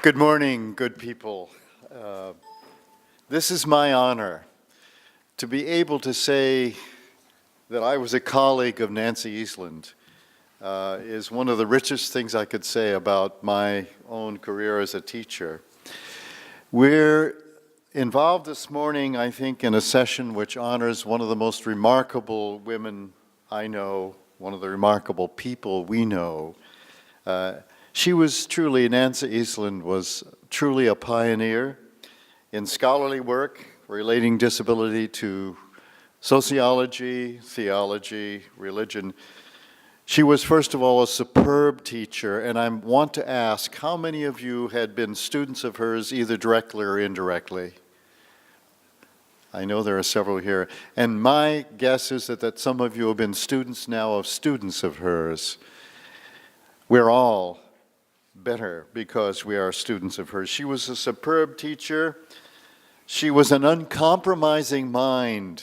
Good morning, good people. This is my honor to be able to say that I was a colleague of Nancy Eastland. Is one of the richest things I could say about my own career as a teacher. We're involved this morning, I think, in a session which honors one of the most remarkable women I know, one of the remarkable people we know. Nancy Eastland was truly a pioneer in scholarly work relating disability to sociology, theology, religion. She was, first of all, a superb teacher, and I want to ask, how many of you had been students of hers, either directly or indirectly? I know there are several here, and my guess is that some of you have been students now of students of hers. We're all better because we are students of hers. She was a superb teacher. She was an uncompromising mind.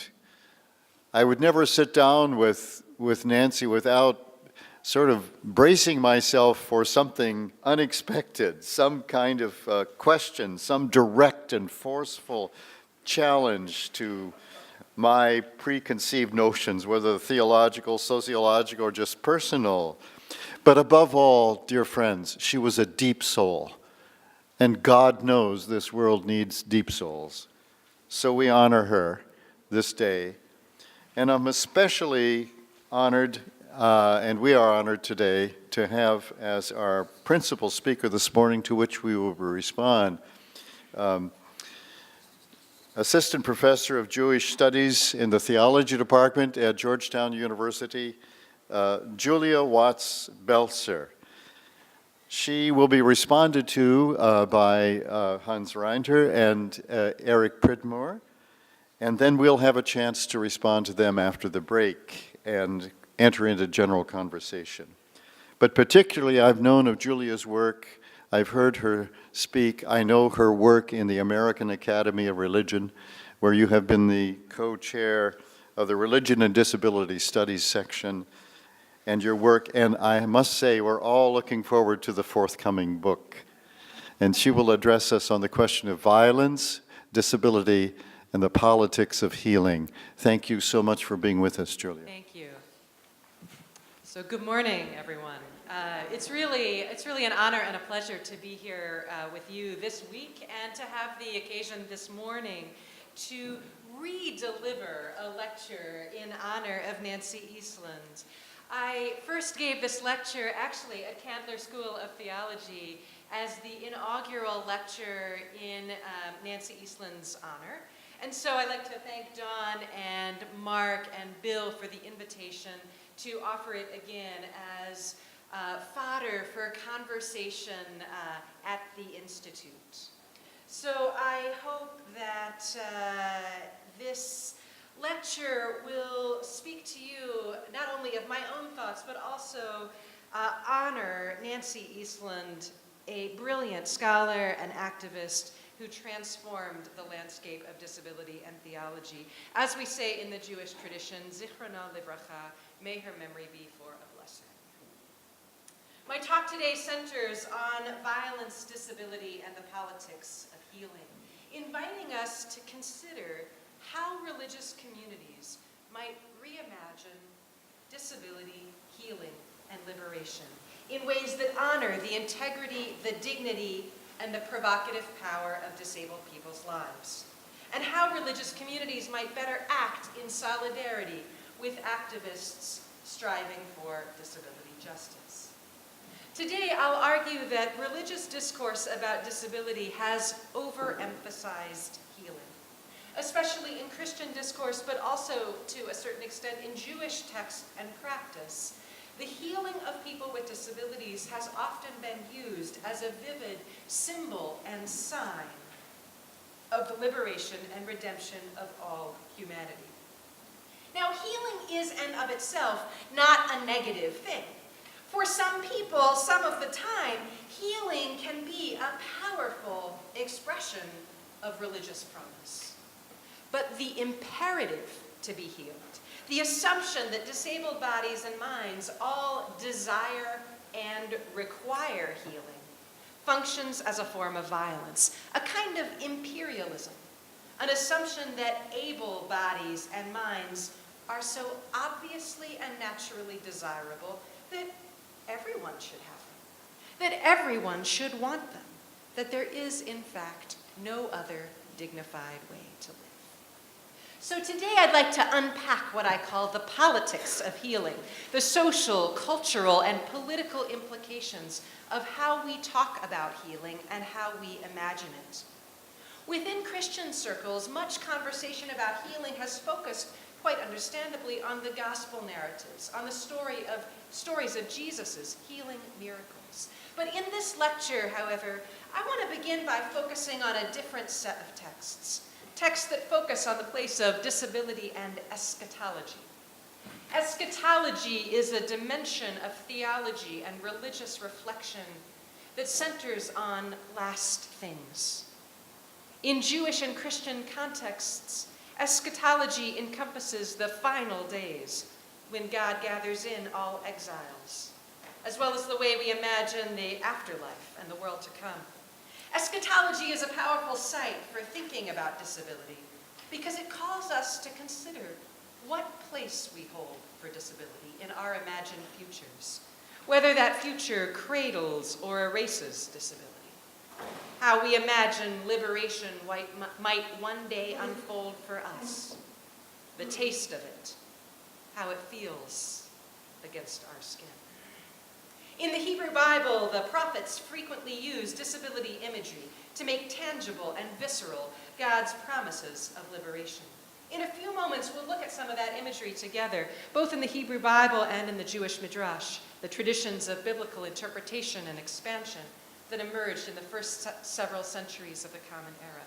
I would never sit down with Nancy without sort of bracing myself for something unexpected, some kind of question, some direct and forceful challenge to my preconceived notions, whether theological, sociological, or just personal. But above all, dear friends, she was a deep soul. And God knows this world needs deep souls. So we honor her this day. And I'm especially honored, and we are honored today, to have as our principal speaker this morning, to which we will respond, Assistant Professor of Jewish Studies in the Theology Department at Georgetown University, Julia Watts-Belzer. She will be responded to by Hans Reinter and Eric Pridmore, and then we'll have a chance to respond to them after the break and enter into general conversation. But particularly, I've known of Julia's work. I've heard her speak. I know her work in the American Academy of Religion, where you have been the co-chair of the Religion and Disability Studies section, and your work, and I must say we're all looking forward to the forthcoming book. And she will address us on the question of violence, disability, and the politics of healing. Thank you so much for being with us, Julia. Thank you. So good morning, everyone. It's really an honor and a pleasure to be here with you this week and to have the occasion this morning to re-deliver a lecture in honor of Nancy Eastland. I first gave this lecture actually at Candler School of Theology as the inaugural lecture in Nancy Eastland's honor. And so I'd like to thank Dawn and Mark and Bill for the invitation to offer it again as fodder for conversation at the Institute. So I hope that this lecture will speak to you not only of my own thoughts, but also honor Nancy Eastland, a brilliant scholar and activist who transformed the landscape of disability and theology. As we say in the Jewish tradition, Zichrona Livracha, may her memory be for a blessing. My talk today centers on violence, disability, and the politics of healing, inviting us to consider how religious communities might reimagine disability, healing, and liberation in ways that honor the integrity, the dignity, and the provocative power of disabled people's lives, and how religious communities might better act in solidarity with activists striving for disability justice. Today, I'll argue that religious discourse about disability has overemphasized healing, especially in Christian discourse, but also to a certain extent in Jewish text and practice. The healing of people with disabilities has often been used as a vivid symbol and sign of the liberation and redemption of all humanity. Now, healing is and of itself not a negative thing. For some people, some of the time, healing can be a powerful expression of religious promise. But the imperative to be healed, the assumption that disabled bodies and minds all desire and require healing, functions as a form of violence, a kind of imperialism, an assumption that able bodies and minds are so obviously and naturally desirable that everyone should have them, that everyone should want them, that there is, in fact, no other dignified way to live. So today I'd like to unpack what I call the politics of healing, the social, cultural, and political implications of how we talk about healing and how we imagine it. Within Christian circles, much conversation about healing has focused, quite understandably, on the gospel narratives, on the stories of Jesus' healing miracles. But in this lecture, however, I want to begin by focusing on a different set of texts that focus on the place of disability and eschatology. Eschatology is a dimension of theology and religious reflection that centers on last things. In Jewish and Christian contexts, eschatology encompasses the final days when God gathers in all exiles, as well as the way we imagine the afterlife and the world to come. Eschatology is a powerful site for thinking about disability because it calls us to consider what place we hold for disability in our imagined futures, whether that future cradles or erases disability, how we imagine liberation might one day unfold for us, the taste of it, how it feels against our skin. In the Hebrew Bible, the prophets frequently use disability imagery to make tangible and visceral God's promises of liberation. In a few moments, we'll look at some of that imagery together, both in the Hebrew Bible and in the Jewish Midrash, the traditions of biblical interpretation and expansion that emerged in the first several centuries of the Common Era.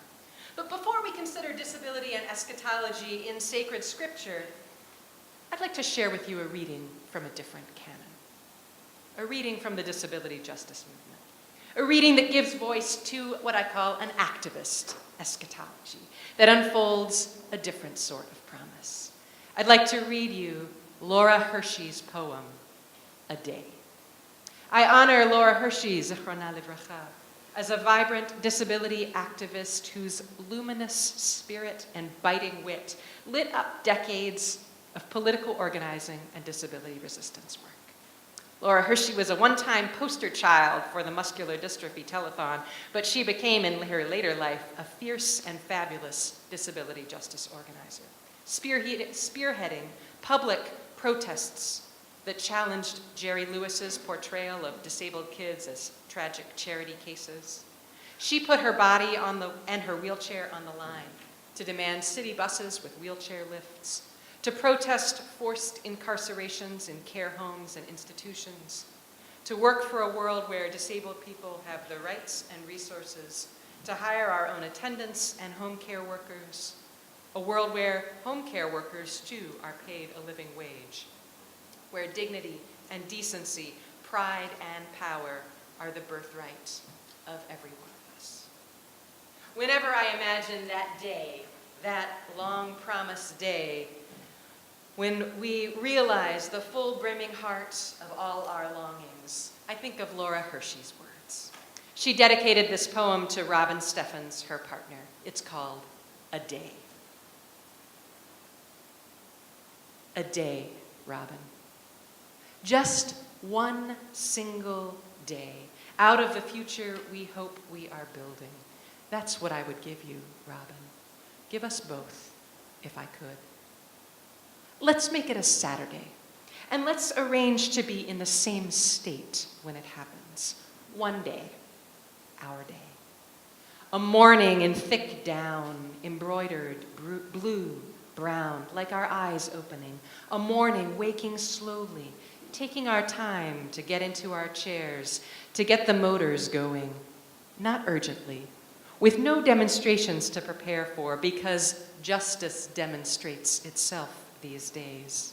But before we consider disability and eschatology in sacred scripture, I'd like to share with you a reading from a different canon. A reading from the disability justice movement. A reading that gives voice to what I call an activist eschatology that unfolds a different sort of promise. I'd like to read you Laura Hershey's poem, A Day. I honor Laura Hershey, Zichrona Livracha, as a vibrant disability activist whose luminous spirit and biting wit lit up decades of political organizing and disability resistance work. Laura Hershey was a one-time poster child for the muscular dystrophy telethon, but she became, in her later life, a fierce and fabulous disability justice organizer, spearheading public protests that challenged Jerry Lewis's portrayal of disabled kids as tragic charity cases. She put her body and her wheelchair on the line to demand city buses with wheelchair lifts, to protest forced incarcerations in care homes and institutions, to work for a world where disabled people have the rights and resources to hire our own attendants and home care workers, a world where home care workers, too, are paid a living wage, where dignity and decency, pride and power are the birthright of every one of us. Whenever I imagine that day, that long-promised day, when we realize the full brimming heart of all our longings, I think of Laura Hershey's words. She dedicated this poem to Robin Steffens, her partner. It's called A Day. A day, Robin. Just one single day out of the future we hope we are building. That's what I would give you, Robin. Give us both, if I could. Let's make it a Saturday, and let's arrange to be in the same state when it happens. One day, our day. A morning in thick down, embroidered blue, brown, like our eyes opening. A morning waking slowly, taking our time to get into our chairs, to get the motors going, not urgently, with no demonstrations to prepare for, because justice demonstrates itself these days.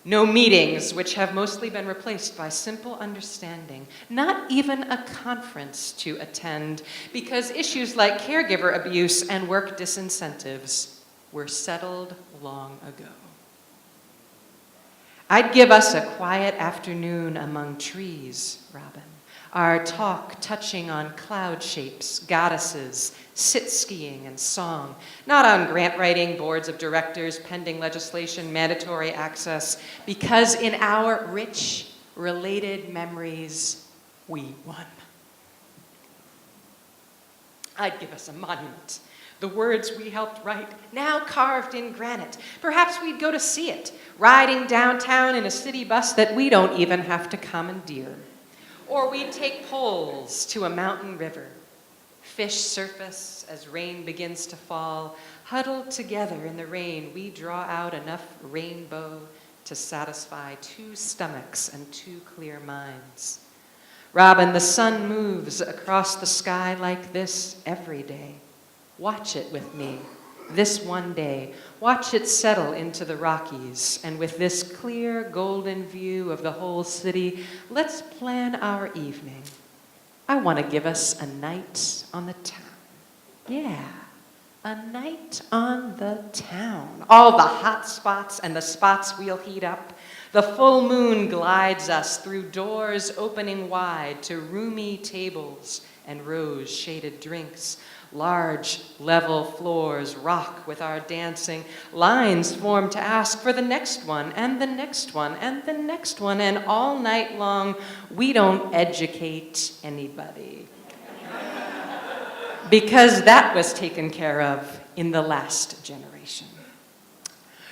No meetings, which have mostly been replaced by simple understanding, not even a conference to attend, because issues like caregiver abuse and work disincentives were settled long ago. I'd give us a quiet afternoon among trees, Robin, our talk touching on cloud shapes, goddesses, sit-skiing, and song, not on grant writing, boards of directors, pending legislation, mandatory access, because in our rich, related memories, we won. I'd give us a monument. The words we helped write, now carved in granite. Perhaps we'd go to see it, riding downtown in a city bus that we don't even have to commandeer. Or we'd take poles to a mountain river. Fish surface as rain begins to fall. Huddled together in the rain, we draw out enough rainbow to satisfy 2 stomachs and 2 clear minds. Robin, the sun moves across the sky like this every day. Watch it with me, this one day. Watch it settle into the Rockies, and with this clear, golden view of the whole city, let's plan our evening. I want to give us a night on the town. Yeah, a night on the town. All the hot spots and the spots we'll heat up. The full moon glides us through doors opening wide to roomy tables and rose-shaded drinks. Large, level floors rock with our dancing. Lines form to ask for the next one, and the next one, and the next one. And all night long, we don't educate anybody. Because that was taken care of in the last generation.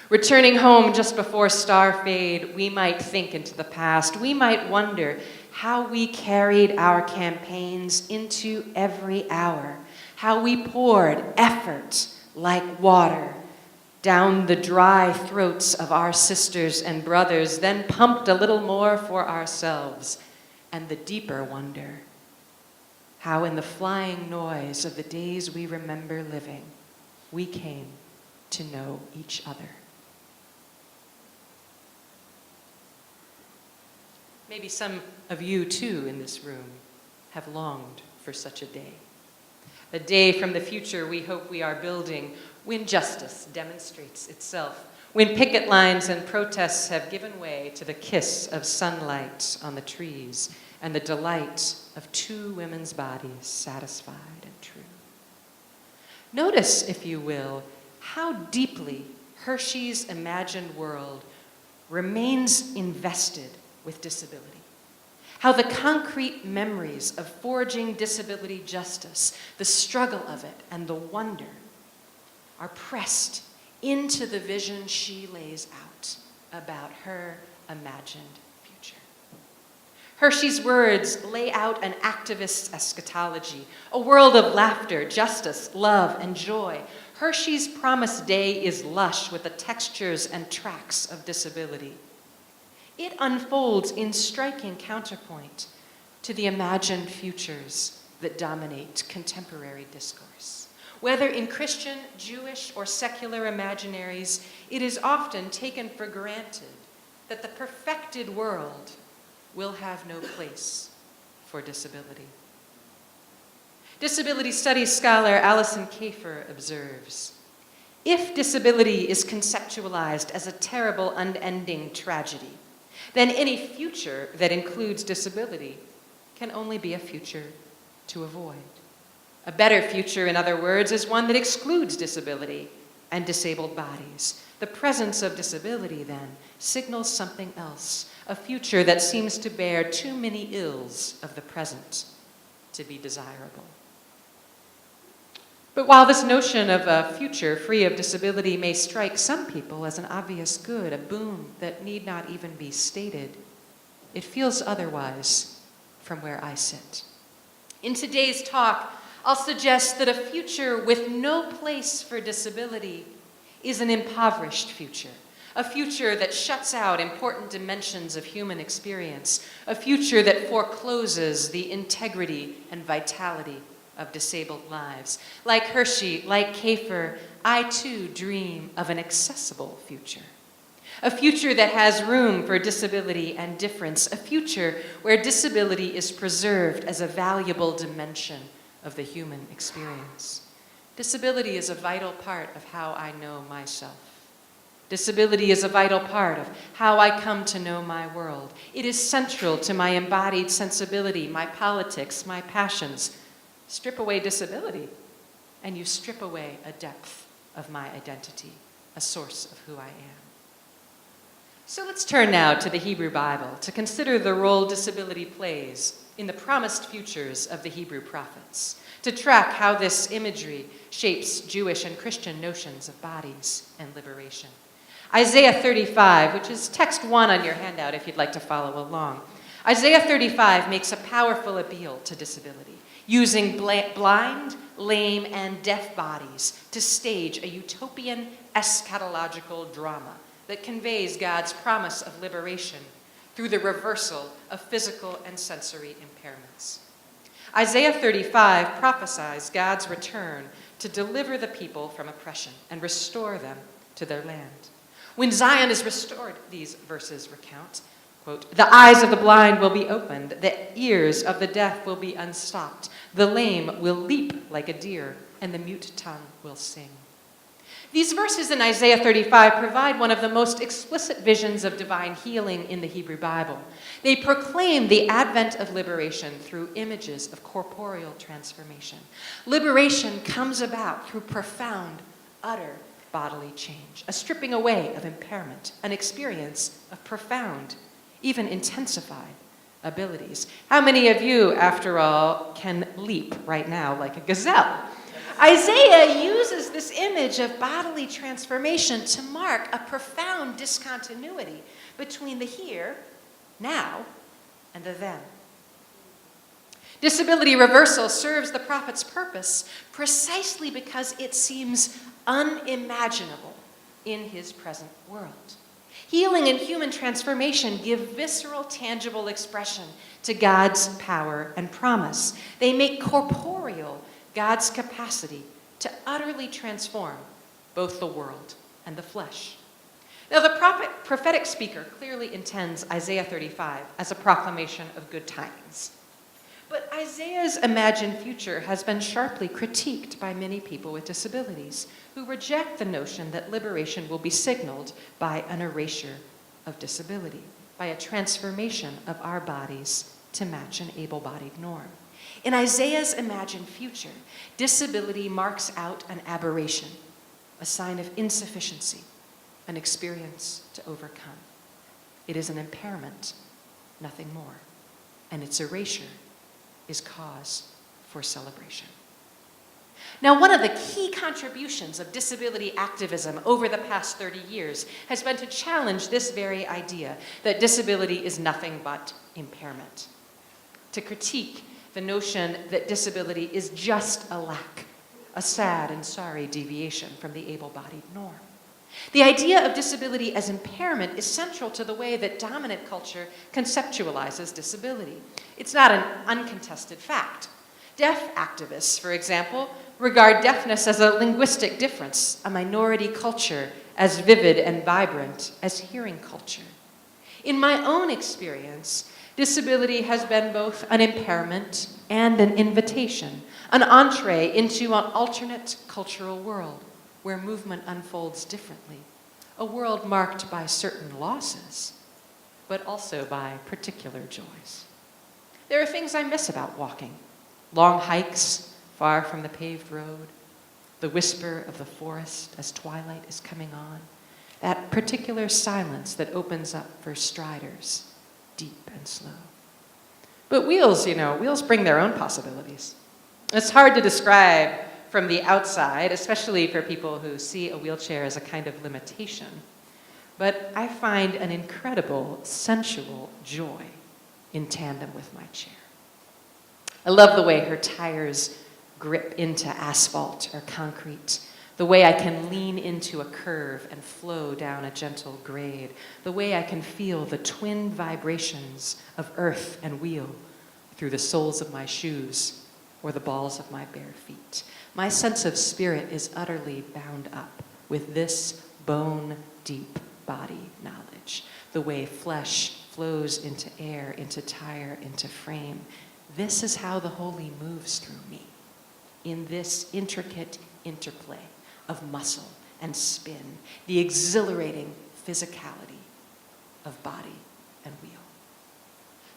Returning home just before star fade, we might think into the past. We might wonder how we carried our campaigns into every hour. How we poured effort like water down the dry throats of our sisters and brothers, then pumped a little more for ourselves. And the deeper wonder, how in the flying noise of the days we remember living, we came to know each other. Maybe some of you, too, in this room have longed for such a day. A day from the future we hope we are building when justice demonstrates itself, when picket lines and protests have given way to the kiss of sunlight on the trees and the delight of 2 women's bodies satisfied and true. Notice, if you will, how deeply Hershey's imagined world remains invested with disability. How the concrete memories of forging disability justice, the struggle of it, and the wonder are pressed into the vision she lays out about her imagined future. Hershey's words lay out an activist's eschatology, a world of laughter, justice, love, and joy. Hershey's promised day is lush with the textures and tracks of disability. It unfolds in striking counterpoint to the imagined futures that dominate contemporary discourse. Whether in Christian, Jewish, or secular imaginaries, it is often taken for granted that the perfected world will have no place for disability. Disability studies scholar Alison Kafer observes, if disability is conceptualized as a terrible, unending tragedy, then any future that includes disability can only be a future to avoid. A better future, in other words, is one that excludes disability and disabled bodies. The presence of disability, then, signals something else, a future that seems to bear too many ills of the present to be desirable. But while this notion of a future free of disability may strike some people as an obvious good, a boon that need not even be stated, it feels otherwise from where I sit. In today's talk, I'll suggest that a future with no place for disability is an impoverished future, a future that shuts out important dimensions of human experience, a future that forecloses the integrity and vitality of disabled lives. Like Hershey, like Kafer, I too dream of an accessible future. A future that has room for disability and difference, a future where disability is preserved as a valuable dimension of the human experience. Disability is a vital part of how I know myself. Disability is a vital part of how I come to know my world. It is central to my embodied sensibility, my politics, my passions. Strip away disability, and you strip away a depth of my identity, a source of who I am. So let's turn now to the Hebrew Bible to consider the role disability plays in the promised futures of the Hebrew prophets, to track how this imagery shapes Jewish and Christian notions of bodies and liberation. Isaiah 35, which is text 1 on your handout if you'd like to follow along. Isaiah 35 makes a powerful appeal to disability, using blind, lame, and deaf bodies to stage a utopian eschatological drama that conveys God's promise of liberation through the reversal of physical and sensory impairments. Isaiah 35 prophesies God's return to deliver the people from oppression and restore them to their land. When Zion is restored, these verses recount, quote, the eyes of the blind will be opened, the ears of the deaf will be unstopped, the lame will leap like a deer, and the mute tongue will sing. These verses in Isaiah 35 provide one of the most explicit visions of divine healing in the Hebrew Bible. They proclaim the advent of liberation through images of corporeal transformation. Liberation comes about through profound, utter bodily change, a stripping away of impairment, an experience of profound, even intensified abilities. How many of you, after all, can leap right now like a gazelle? Isaiah uses this image of bodily transformation to mark a profound discontinuity between the here, now, and the then. Disability reversal serves the prophet's purpose precisely because it seems unimaginable in his present world. Healing and human transformation give visceral, tangible expression to God's power and promise. They make corporeal God's capacity to utterly transform both the world and the flesh. Now, the prophetic speaker clearly intends Isaiah 35 as a proclamation of good tidings. But Isaiah's imagined future has been sharply critiqued by many people with disabilities who reject the notion that liberation will be signaled by an erasure of disability, by a transformation of our bodies to match an able-bodied norm. In Isaiah's imagined future, disability marks out an aberration, a sign of insufficiency, an experience to overcome. It is an impairment, nothing more, and its erasure is cause for celebration. Now, one of the key contributions of disability activism over the past 30 years has been to challenge this very idea that disability is nothing but impairment, to critique the notion that disability is just a lack, a sad and sorry deviation from the able-bodied norm. The idea of disability as impairment is central to the way that dominant culture conceptualizes disability. It's not an uncontested fact. Deaf activists, for example, regard deafness as a linguistic difference, a minority culture as vivid and vibrant as hearing culture. In my own experience, disability has been both an impairment and an invitation, an entree into an alternate cultural world where movement unfolds differently, a world marked by certain losses, but also by particular joys. There are things I miss about walking: long hikes far from the paved road, the whisper of the forest as twilight is coming on, that particular silence that opens up for striders, deep and slow. But wheels bring their own possibilities. It's hard to describe from the outside, especially for people who see a wheelchair as a kind of limitation. But I find an incredible sensual joy in tandem with my chair. I love the way her tires grip into asphalt or concrete, the way I can lean into a curve and flow down a gentle grade, the way I can feel the twin vibrations of earth and wheel through the soles of my shoes or the balls of my bare feet. My sense of spirit is utterly bound up with this bone-deep body knowledge, the way flesh flows into air, into tire, into frame. This is how the holy moves through me, in this intricate interplay of muscle and spin, the exhilarating physicality of body and wheel.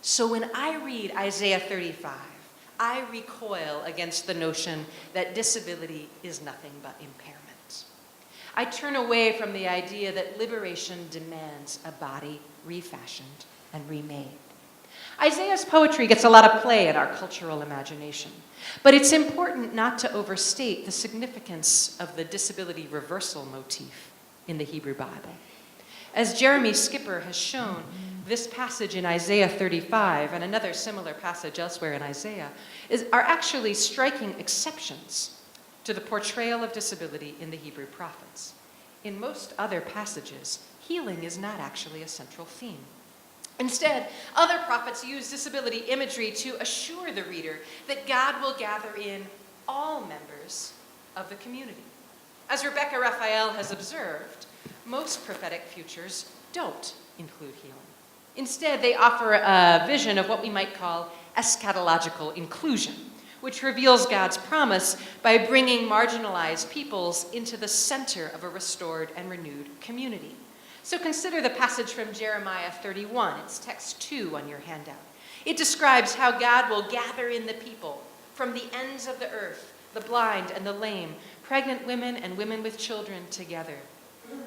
So when I read Isaiah 35, I recoil against the notion that disability is nothing but impairment. I turn away from the idea that liberation demands a body refashioned and remade. Isaiah's poetry gets a lot of play in our cultural imagination, but it's important not to overstate the significance of the disability reversal motif in the Hebrew Bible. As Jeremy Skipper has shown, this passage in Isaiah 35 and another similar passage elsewhere in Isaiah are actually striking exceptions to the portrayal of disability in the Hebrew prophets. In most other passages, healing is not actually a central theme. Instead, other prophets use disability imagery to assure the reader that God will gather in all members of the community. As Rebecca Raphael has observed, most prophetic futures don't include healing. Instead, they offer a vision of what we might call eschatological inclusion, which reveals God's promise by bringing marginalized peoples into the center of a restored and renewed community. So consider the passage from Jeremiah 31. It's text 2 on your handout. It describes how God will gather in the people from the ends of the earth, the blind and the lame, pregnant women and women with children together.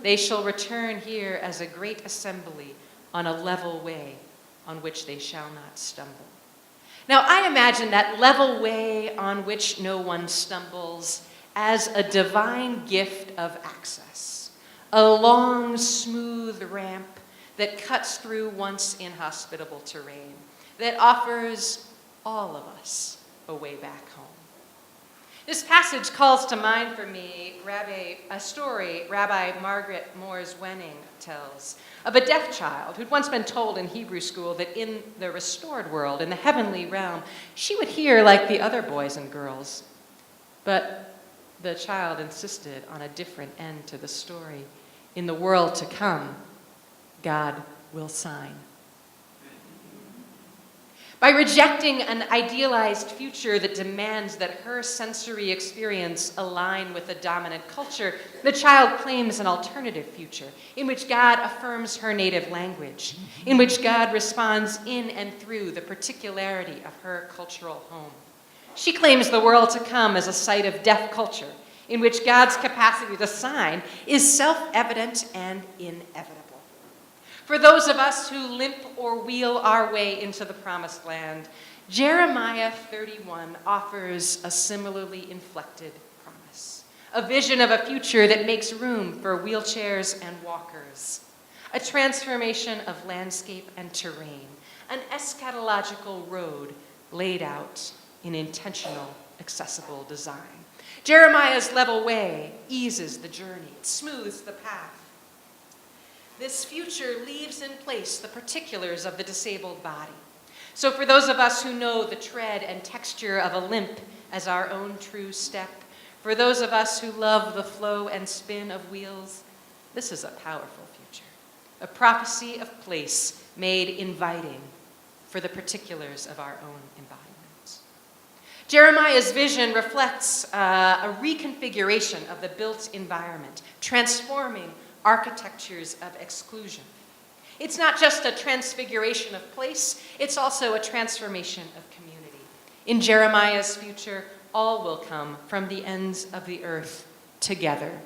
They shall return here as a great assembly on a level way on which they shall not stumble. Now, I imagine that level way on which no one stumbles as a divine gift of access, a long, smooth ramp that cuts through once inhospitable terrain, that offers all of us a way back home. This passage calls to mind for me a story Rabbi Margaret Moores-Wenning tells of a deaf child who'd once been told in Hebrew school that in the restored world, in the heavenly realm, she would hear like the other boys and girls. But the child insisted on a different end to the story. In the world to come, God will sign. By rejecting an idealized future that demands that her sensory experience align with the dominant culture, the child claims an alternative future in which God affirms her native language, in which God responds in and through the particularity of her cultural home. She claims the world to come as a site of deaf culture, in which God's capacity to sign is self-evident and inevitable. For those of us who limp or wheel our way into the promised land, Jeremiah 31 offers a similarly inflected promise, a vision of a future that makes room for wheelchairs and walkers, a transformation of landscape and terrain, an eschatological road laid out in intentional, accessible design. Jeremiah's level way eases the journey, it smooths the path. This future leaves in place the particulars of the disabled body. So for those of us who know the tread and texture of a limp as our own true step, for those of us who love the flow and spin of wheels, this is a powerful future, a prophecy of place made inviting for the particulars of our own embodiment. Jeremiah's vision reflects a reconfiguration of the built environment, transforming architectures of exclusion. It's not just a transfiguration of place, it's also a transformation of community. In Jeremiah's future, all will come from the ends of the earth together.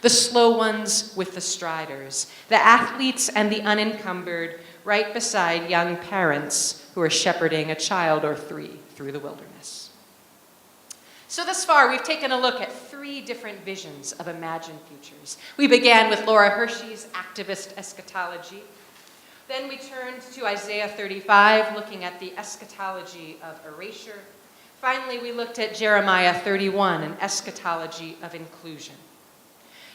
The slow ones with the striders, the athletes and the unencumbered, right beside young parents who are shepherding a child or three through the wilderness. So thus far, we've taken a look at 3 different visions of imagined futures. We began with Laura Hershey's activist eschatology. Then we turned to Isaiah 35, looking at the eschatology of erasure. Finally, we looked at Jeremiah 31, an eschatology of inclusion.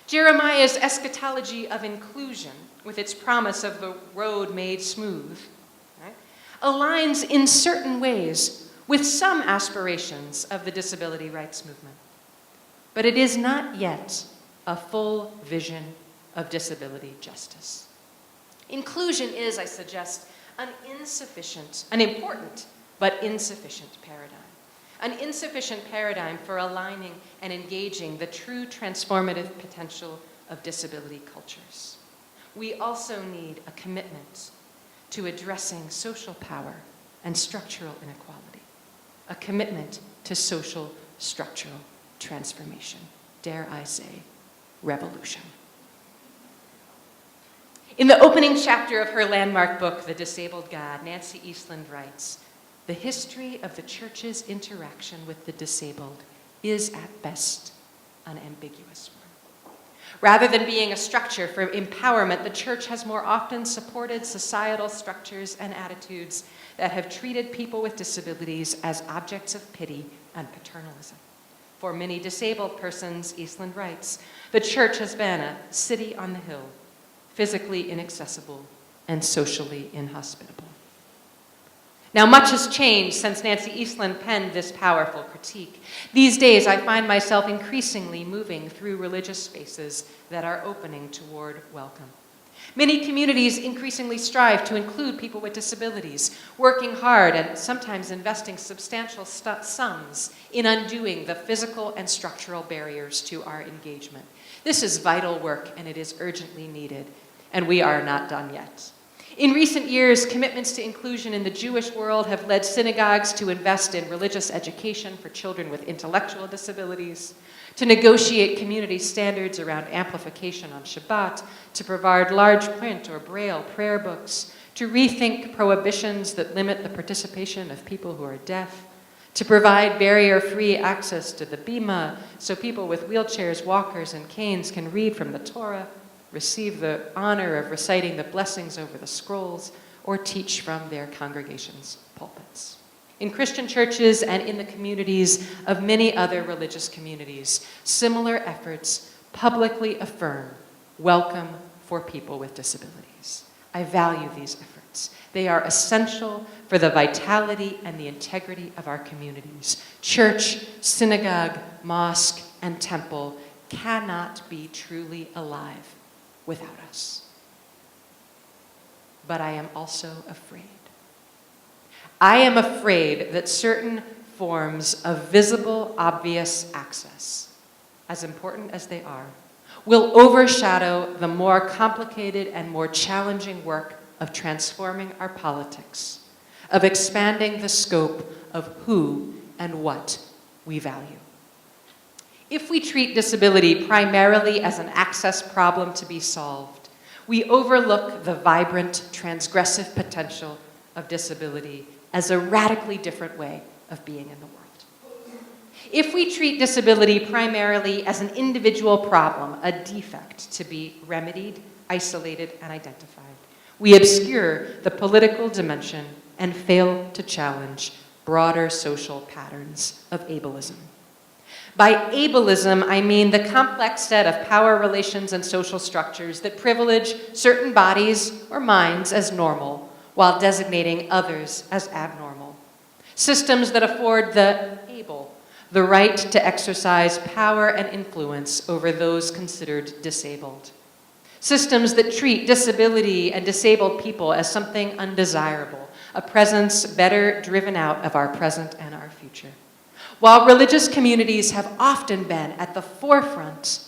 Jeremiah's eschatology of inclusion, with its promise of the road made smooth, right, aligns in certain ways with some aspirations of the disability rights movement. But it is not yet a full vision of disability justice. Inclusion is, I suggest, an important but insufficient paradigm. an insufficient paradigm for aligning and engaging the true transformative potential of disability cultures. We also need a commitment to addressing social power and structural inequality, a commitment to social structural transformation, dare I say, revolution. In the opening chapter of her landmark book, The Disabled God, Nancy Eastland writes, "The history of the church's interaction with the disabled is at best an ambiguous one. Rather than being a structure for empowerment, the church has more often supported societal structures and attitudes that have treated people with disabilities as objects of pity and paternalism. For many disabled persons," Eastland writes, "the church has been a city on the hill, physically inaccessible and socially inhospitable." Now, much has changed since Nancy Eastland penned this powerful critique. These days, I find myself increasingly moving through religious spaces that are opening toward welcome. Many communities increasingly strive to include people with disabilities, working hard and sometimes investing substantial sums in undoing the physical and structural barriers to our engagement. This is vital work, and it is urgently needed, and we are not done yet. In recent years, commitments to inclusion in the Jewish world have led synagogues to invest in religious education for children with intellectual disabilities, to negotiate community standards around amplification on Shabbat, to provide large print or braille prayer books, to rethink prohibitions that limit the participation of people who are deaf, to provide barrier-free access to the Bima so people with wheelchairs, walkers, and canes can read from the Torah, receive the honor of reciting the blessings over the scrolls, or teach from their congregations' pulpits. In Christian churches and in the communities of many other religious communities, similar efforts publicly affirm welcome for people with disabilities. I value these efforts. They are essential for the vitality and the integrity of our communities. Church, synagogue, mosque, and temple cannot be truly alive without us. But I am also afraid. I am afraid that certain forms of visible, obvious access, as important as they are, will overshadow the more complicated and more challenging work of transforming our politics, of expanding the scope of who and what we value. If we treat disability primarily as an access problem to be solved, we overlook the vibrant, transgressive potential of disability as a radically different way of being in the world. If we treat disability primarily as an individual problem, a defect to be remedied, isolated, and identified, we obscure the political dimension and fail to challenge broader social patterns of ableism. By ableism, I mean the complex set of power relations and social structures that privilege certain bodies or minds as normal while designating others as abnormal. Systems that afford the able the right to exercise power and influence over those considered disabled. Systems that treat disability and disabled people as something undesirable, a presence better driven out of our present and our future. While religious communities have often been at the forefront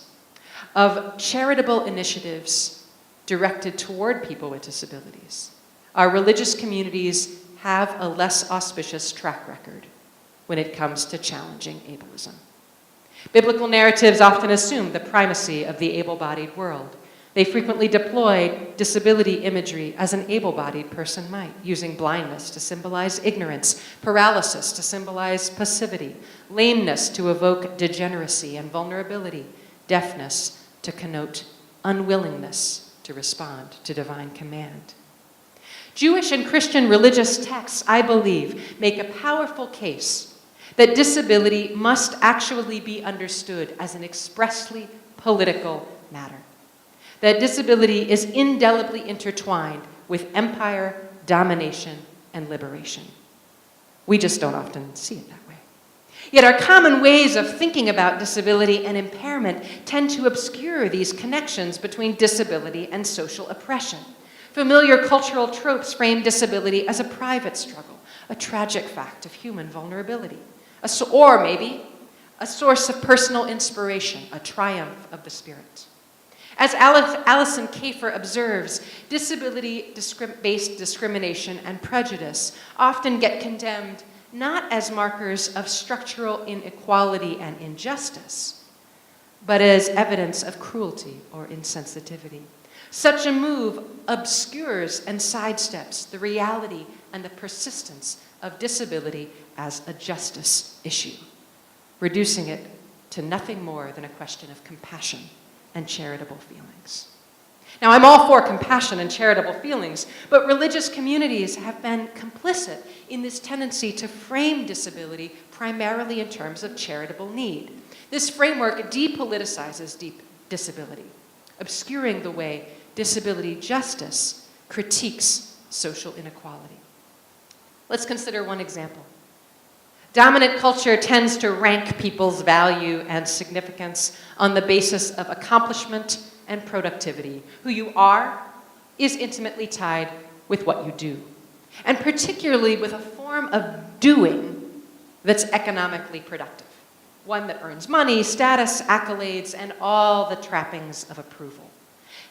of charitable initiatives directed toward people with disabilities, our religious communities have a less auspicious track record when it comes to challenging ableism. Biblical narratives often assume the primacy of the able-bodied world. They frequently deploy disability imagery as an able-bodied person might, using blindness to symbolize ignorance, paralysis to symbolize passivity, lameness to evoke degeneracy and vulnerability, deafness to connote unwillingness to respond to divine command. Jewish and Christian religious texts, I believe, make a powerful case that disability must actually be understood as an expressly political matter. That disability is indelibly intertwined with empire, domination, and liberation. We just don't often see it that way. Yet our common ways of thinking about disability and impairment tend to obscure these connections between disability and social oppression. Familiar cultural tropes frame disability as a private struggle, a tragic fact of human vulnerability, or maybe a source of personal inspiration, a triumph of the spirit. As Alison Kafer observes, disability-based discrimination and prejudice often get condemned not as markers of structural inequality and injustice, but as evidence of cruelty or insensitivity. Such a move obscures and sidesteps the reality and the persistence of disability as a justice issue, reducing it to nothing more than a question of compassion and charitable feelings. Now, I'm all for compassion and charitable feelings, but religious communities have been complicit in this tendency to frame disability primarily in terms of charitable need. This framework depoliticizes disability, obscuring the way disability justice critiques social inequality. Let's consider one example. Dominant culture tends to rank people's value and significance on the basis of accomplishment and productivity. Who you are is intimately tied with what you do, and particularly with a form of doing that's economically productive, one that earns money, status, accolades, and all the trappings of approval.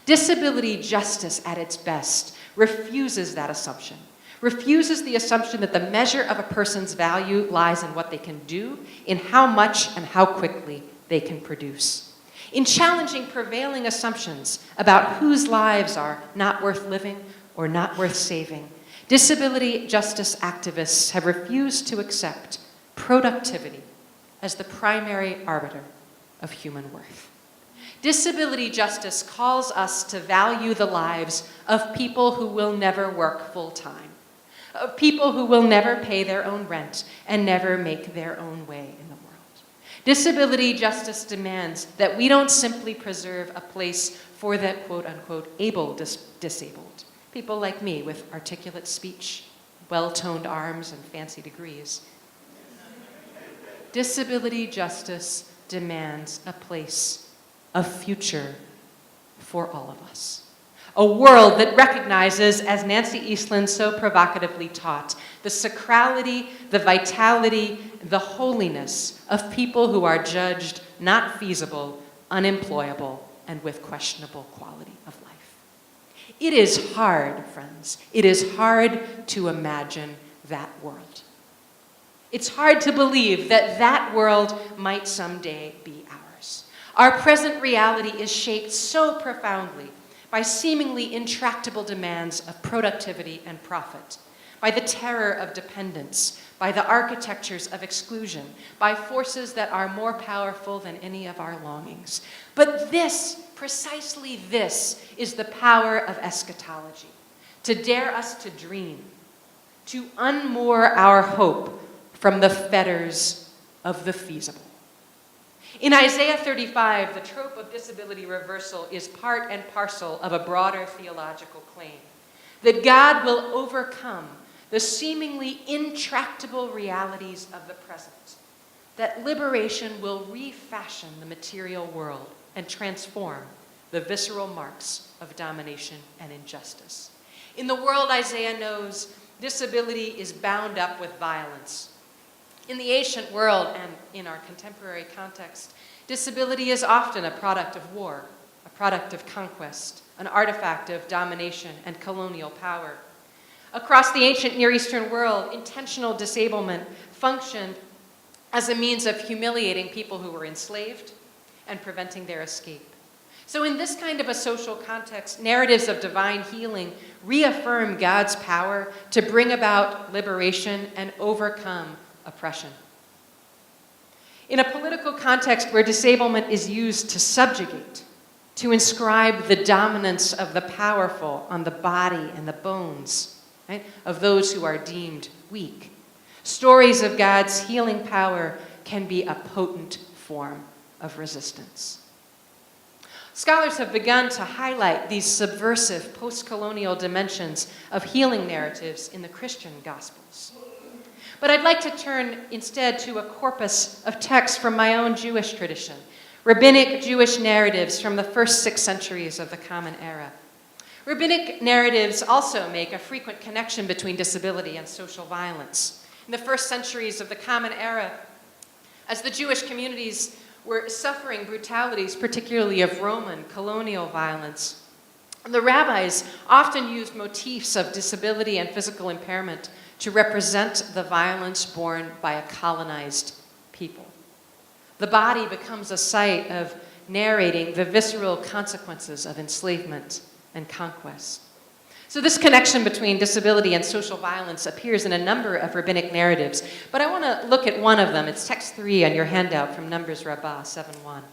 Disability justice at its best refuses that assumption, refuses the assumption that the measure of a person's value lies in what they can do, in how much and how quickly they can produce. In challenging prevailing assumptions about whose lives are not worth living or not worth saving, disability justice activists have refused to accept productivity as the primary arbiter of human worth. Disability justice calls us to value the lives of people who will never work full-time, of people who will never pay their own rent and never make their own way in the world. Disability justice demands that we don't simply preserve a place for the quote-unquote able disabled, people like me with articulate speech, well-toned arms, and fancy degrees. Disability justice demands a place, a future for all of us. A world that recognizes, as Nancy Eastland so provocatively taught, the sacrality, the vitality, the holiness of people who are judged not feasible, unemployable, and with questionable quality of life. It is hard, friends. It is hard to imagine that world. It's hard to believe that that world might someday be ours. Our present reality is shaped so profoundly by seemingly intractable demands of productivity and profit, by the terror of dependence, by the architectures of exclusion, by forces that are more powerful than any of our longings. But this, precisely this, is the power of eschatology, to dare us to dream, to unmoor our hope from the fetters of the feasible. In Isaiah 35, the trope of disability reversal is part and parcel of a broader theological claim that God will overcome the seemingly intractable realities of the present, that liberation will refashion the material world and transform the visceral marks of domination and injustice. In the world Isaiah knows, disability is bound up with violence. In the ancient world and in our contemporary context, disability is often a product of war, a product of conquest, an artifact of domination and colonial power. Across the ancient Near Eastern world, intentional disablement functioned as a means of humiliating people who were enslaved and preventing their escape. So in this kind of a social context, narratives of divine healing reaffirm God's power to bring about liberation and overcome oppression. In a political context where disablement is used to subjugate, to inscribe the dominance of the powerful on the body and the bones, right, of those who are deemed weak, stories of God's healing power can be a potent form of resistance. Scholars have begun to highlight these subversive post-colonial dimensions of healing narratives in the Christian Gospels. But I'd like to turn instead to a corpus of texts from my own Jewish tradition, rabbinic Jewish narratives from the first 6 centuries of the Common Era. Rabbinic narratives also make a frequent connection between disability and social violence. In the first centuries of the Common Era, As the Jewish communities were suffering brutalities, particularly of Roman colonial violence, the rabbis often used motifs of disability and physical impairment to represent the violence borne by a colonized people. The body becomes a site of narrating the visceral consequences of enslavement and conquest. So this connection between disability and social violence appears in a number of rabbinic narratives, but I want to look at one of them. It's text 3 on your handout from Numbers Rabbah 7:1.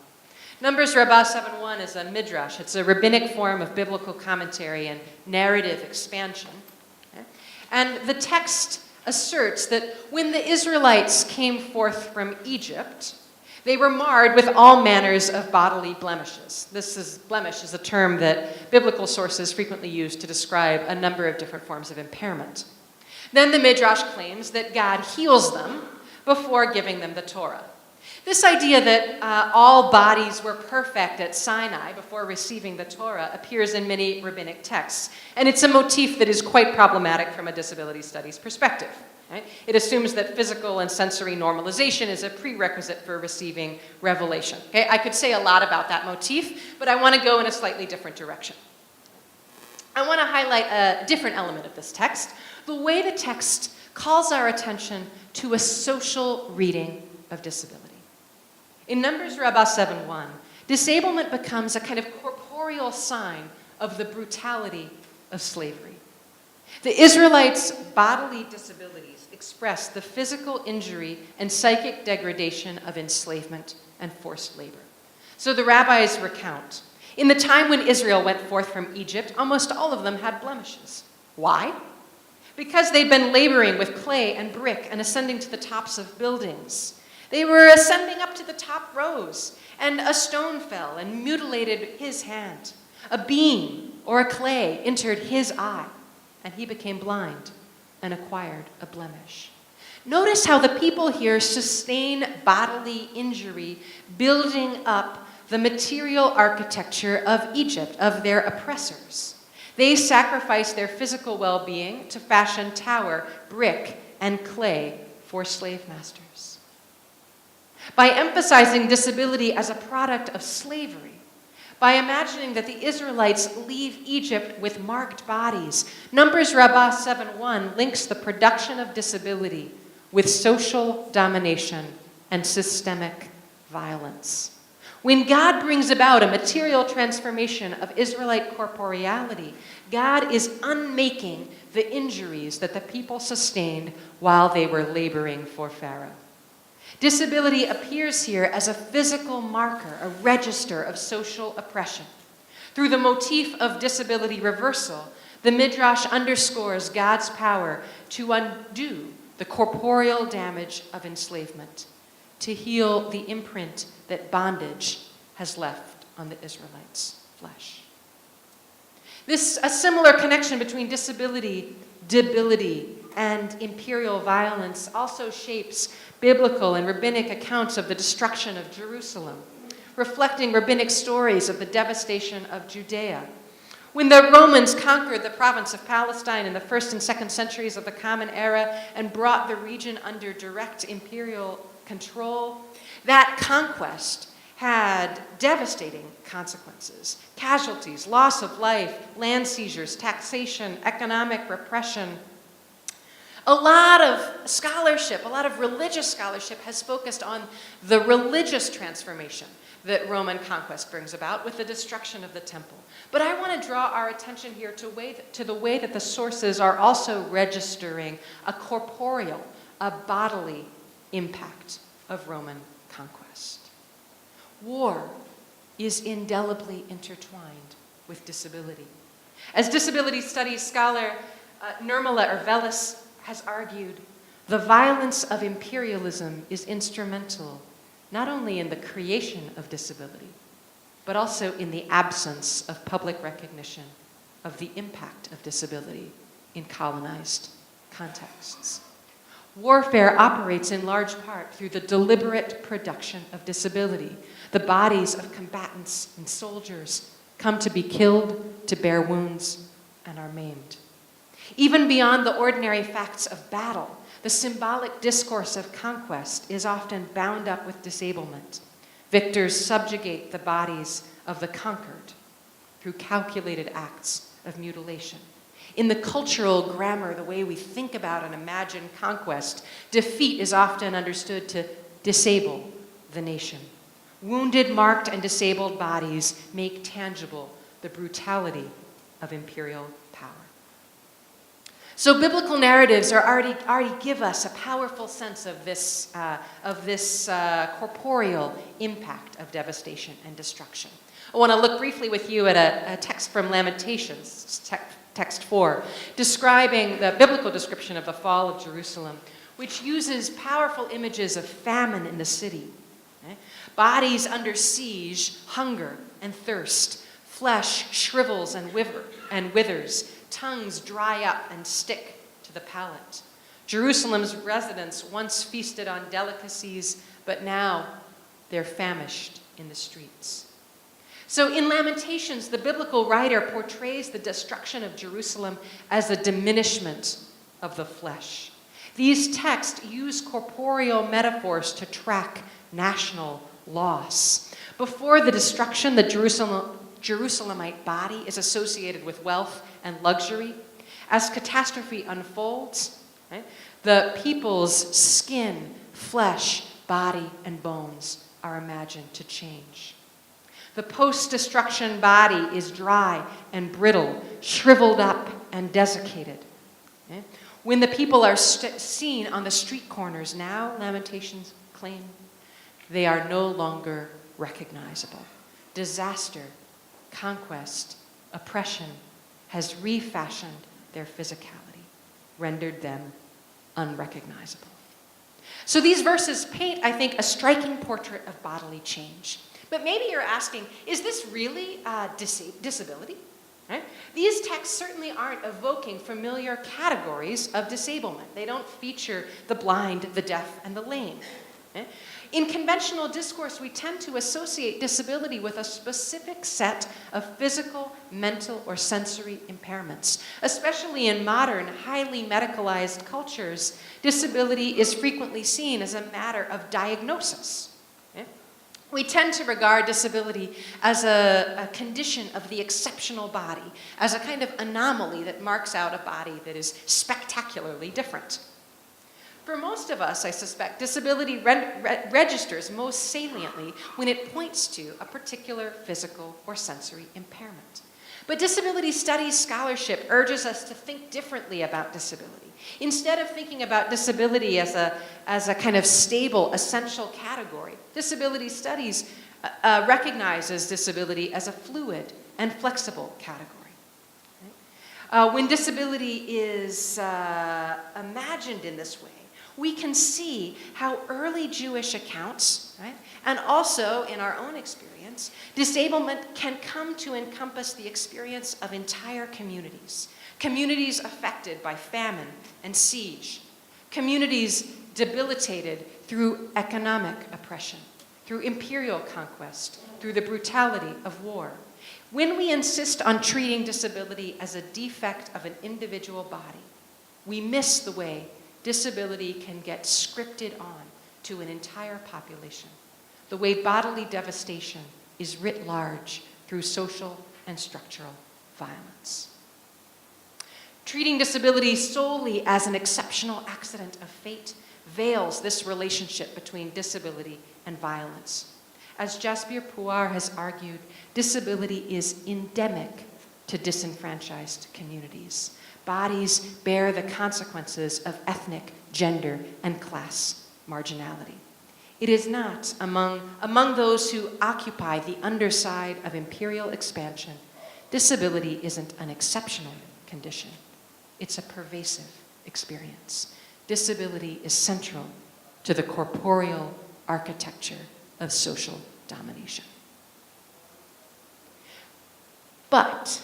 Numbers Rabbah 7:1 is a midrash. It's a rabbinic form of biblical commentary and narrative expansion. Okay? And the text asserts that when the Israelites came forth from Egypt, they were marred with all manners of bodily blemishes. Blemish is a term that biblical sources frequently use to describe a number of different forms of impairment. Then the Midrash claims that God heals them before giving them the Torah. This idea that all bodies were perfect at Sinai before receiving the Torah appears in many rabbinic texts, and it's a motif that is quite problematic from a disability studies perspective. Right? It assumes that physical and sensory normalization is a prerequisite for receiving revelation. Okay? I could say a lot about that motif, but I want to go in a slightly different direction. I want to highlight a different element of this text, the way the text calls our attention to a social reading of disability. In Numbers Rabbah 7:1, disablement becomes a kind of corporeal sign of the brutality of slavery. The Israelites' bodily disabilities express the physical injury and psychic degradation of enslavement and forced labor. So the rabbis recount, in the time when Israel went forth from Egypt, almost all of them had blemishes. Why? Because they'd been laboring with clay and brick and ascending to the tops of buildings. They were ascending up to the top rows, and a stone fell and mutilated his hand. A beam or a clay entered his eye, and he became blind and acquired a blemish. Notice how the people here sustain bodily injury, building up the material architecture of Egypt, of their oppressors. They sacrifice their physical well-being to fashion tower, brick, and clay for slave masters. By emphasizing disability as a product of slavery, by imagining that the Israelites leave Egypt with marked bodies, Numbers Rabbah 7:1 links the production of disability with social domination and systemic violence. When God brings about a material transformation of Israelite corporeality, God is unmaking the injuries that the people sustained while they were laboring for Pharaoh. Disability appears here as a physical marker, a register of social oppression. Through the motif of disability reversal, the Midrash underscores God's power to undo the corporeal damage of enslavement, to heal the imprint that bondage has left on the Israelites' flesh. A similar connection between disability, debility, and imperial violence also shapes biblical and rabbinic accounts of the destruction of Jerusalem, reflecting rabbinic stories of the devastation of Judea. When the Romans conquered the province of Palestine in the 1st and 2nd centuries of the Common Era and brought the region under direct imperial control, that conquest had devastating consequences: casualties, loss of life, land seizures, taxation, economic repression. A lot of scholarship, a lot of religious scholarship has focused on the religious transformation that Roman conquest brings about with the destruction of the temple. But I want to draw our attention here to the way that the sources are also registering a corporeal, a bodily impact of Roman conquest. War is indelibly intertwined with disability. As disability studies scholar Nirmala Ervelis has argued, the violence of imperialism is instrumental not only in the creation of disability, but also in the absence of public recognition of the impact of disability in colonized contexts. Warfare operates in large part through the deliberate production of disability. The bodies of combatants and soldiers come to be killed, to bear wounds, and are maimed. Even beyond the ordinary facts of battle, The symbolic discourse of conquest is often bound up with disablement. Victors subjugate the bodies of the conquered through calculated acts of mutilation. In the cultural grammar, the way we think about and imagine conquest, defeat is often understood to disable the nation. Wounded, marked, and disabled bodies make tangible the brutality of imperial power. So biblical narratives already give us a powerful sense of this corporeal impact of devastation and destruction. I want to look briefly with you at a text from Lamentations, text 4, describing the biblical description of the fall of Jerusalem, which uses powerful images of famine in the city. Bodies under siege, hunger and thirst. Flesh shrivels and withers. Tongues dry up and stick to the palate. Jerusalem's residents once feasted on delicacies, but now they're famished in the streets. So in Lamentations, the biblical writer portrays the destruction of Jerusalem as a diminishment of the flesh. These texts use corporeal metaphors to track national loss. Before the destruction, the Jerusalemite body is associated with wealth and luxury. As catastrophe unfolds, the people's skin, flesh, body, and bones are imagined to change. The post-destruction body is dry and brittle, shriveled up and desiccated. When the people are seen on the street corners now, Lamentations claim, they are no longer recognizable. Disaster, conquest, oppression has refashioned their physicality, rendered them unrecognizable. So these verses paint, I think, a striking portrait of bodily change. But maybe you're asking, is this really disability? Right? These texts certainly aren't evoking familiar categories of disablement. They don't feature the blind, the deaf, and the lame. In conventional discourse, we tend to associate disability with a specific set of physical, mental, or sensory impairments. Especially in modern, highly medicalized cultures, disability is frequently seen as a matter of diagnosis. We tend to regard disability as a condition of the exceptional body, as a kind of anomaly that marks out a body that is spectacularly different. For most of us, I suspect, disability registers most saliently when it points to a particular physical or sensory impairment. But disability studies scholarship urges us to think differently about disability. Instead of thinking about disability as a kind of stable, essential category, disability studies recognizes disability as a fluid and flexible category. When disability is imagined in this way, we can see how early Jewish accounts, right, and also in our own experience, disablement can come to encompass the experience of entire communities. Communities affected by famine and siege. Communities debilitated through economic oppression, through imperial conquest, through the brutality of war. When we insist on treating disability as a defect of an individual body, we miss the way disability can get scripted on to an entire population, the way bodily devastation is writ large through social and structural violence. Treating disability solely as an exceptional accident of fate veils this relationship between disability and violence. As Jasbir Puar has argued, disability is endemic to disenfranchised communities. Bodies bear the consequences of ethnic, gender, and class marginality. It is not among those who occupy the underside of imperial expansion. Disability isn't an exceptional condition. It's a pervasive experience. Disability is central to the corporeal architecture of social domination. But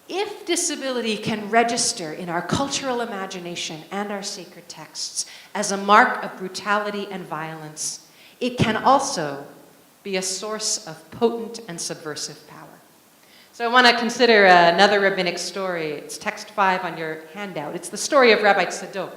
if disability can register in our cultural imagination and our sacred texts as a mark of brutality and violence, it can also be a source of potent and subversive power. So I want to consider another rabbinic story. It's text 5 on your handout. It's the story of Rabbi Tzadok.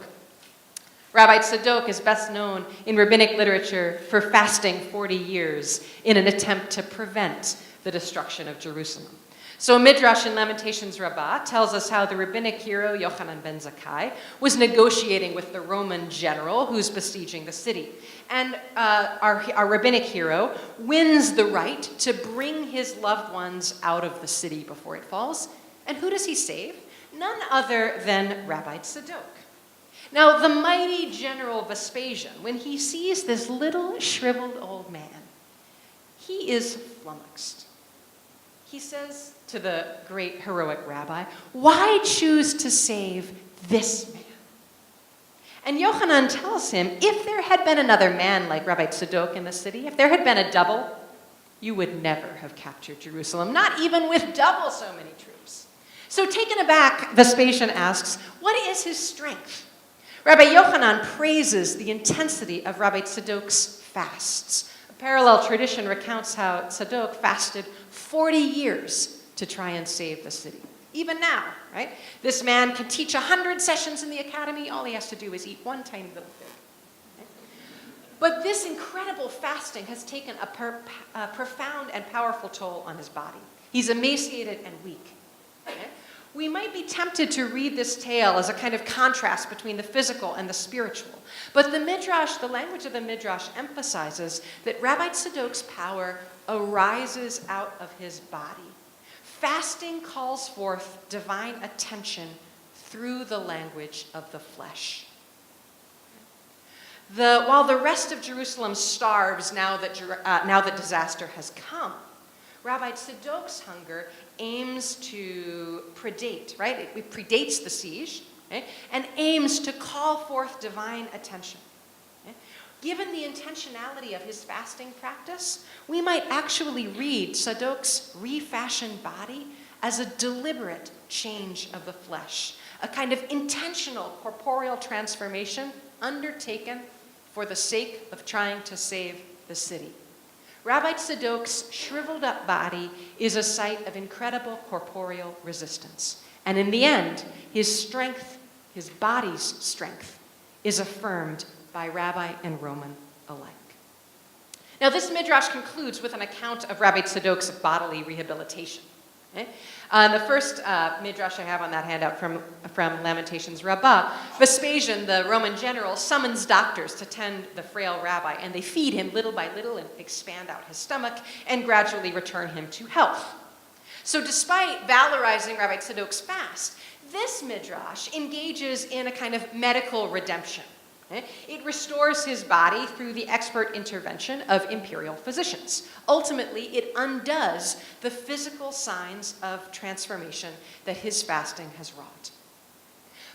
Rabbi Tzadok is best known in rabbinic literature for fasting 40 years in an attempt to prevent the destruction of Jerusalem. So Midrash in Lamentations Rabbah tells us how the rabbinic hero Yochanan ben Zakkai was negotiating with the Roman general who's besieging the city. And our rabbinic hero wins the right to bring his loved ones out of the city before it falls. And who does he save? None other than Rabbi Tzadok. Now, the mighty general Vespasian, when he sees this little shriveled old man, he is flummoxed. He says to the great heroic rabbi, "Why choose to save this man?" And Yochanan tells him, if there had been another man like Rabbi Tzadok in the city, if there had been a double, you would never have captured Jerusalem, not even with double so many troops. So taken aback, Vespasian asks, what is his strength? Rabbi Yochanan praises the intensity of Rabbi Tzadok's fasts. A parallel tradition recounts how Tzadok fasted 40 years to try and save the city. Even now, right? This man can teach 100 sessions in the academy. All he has to do is eat one tiny little fig. Right? But this incredible fasting has taken a profound and powerful toll on his body. He's emaciated and weak. Okay? We might be tempted to read this tale as a kind of contrast between the physical and the spiritual. But the Midrash, the language of the Midrash, emphasizes that Rabbi Tzadok's power arises out of his body. Fasting calls forth divine attention through the language of the flesh. While the rest of Jerusalem starves now that disaster has come, Rabbi Tzadok's hunger aims to predate, right? It predates the siege, okay? And aims to call forth divine attention. Okay? Given the intentionality of his fasting practice, we might actually read Tzadok's refashioned body as a deliberate change of the flesh, a kind of intentional corporeal transformation undertaken for the sake of trying to save the city. Rabbi Tzadok's shriveled up body is a site of incredible corporeal resistance. And in the end, his strength, his body's strength, is affirmed by Rabbi and Roman alike. Now, this midrash concludes with an account of Rabbi Tzadok's bodily rehabilitation. Okay? The first midrash I have on that handout from Lamentations Rabbah, Vespasian, the Roman general, summons doctors to tend the frail rabbi, and they feed him little by little and expand out his stomach and gradually return him to health. So despite valorizing Rabbi Tzadok's fast, this midrash engages in a kind of medical redemption. It restores his body through the expert intervention of imperial physicians. Ultimately, it undoes the physical signs of transformation that his fasting has wrought.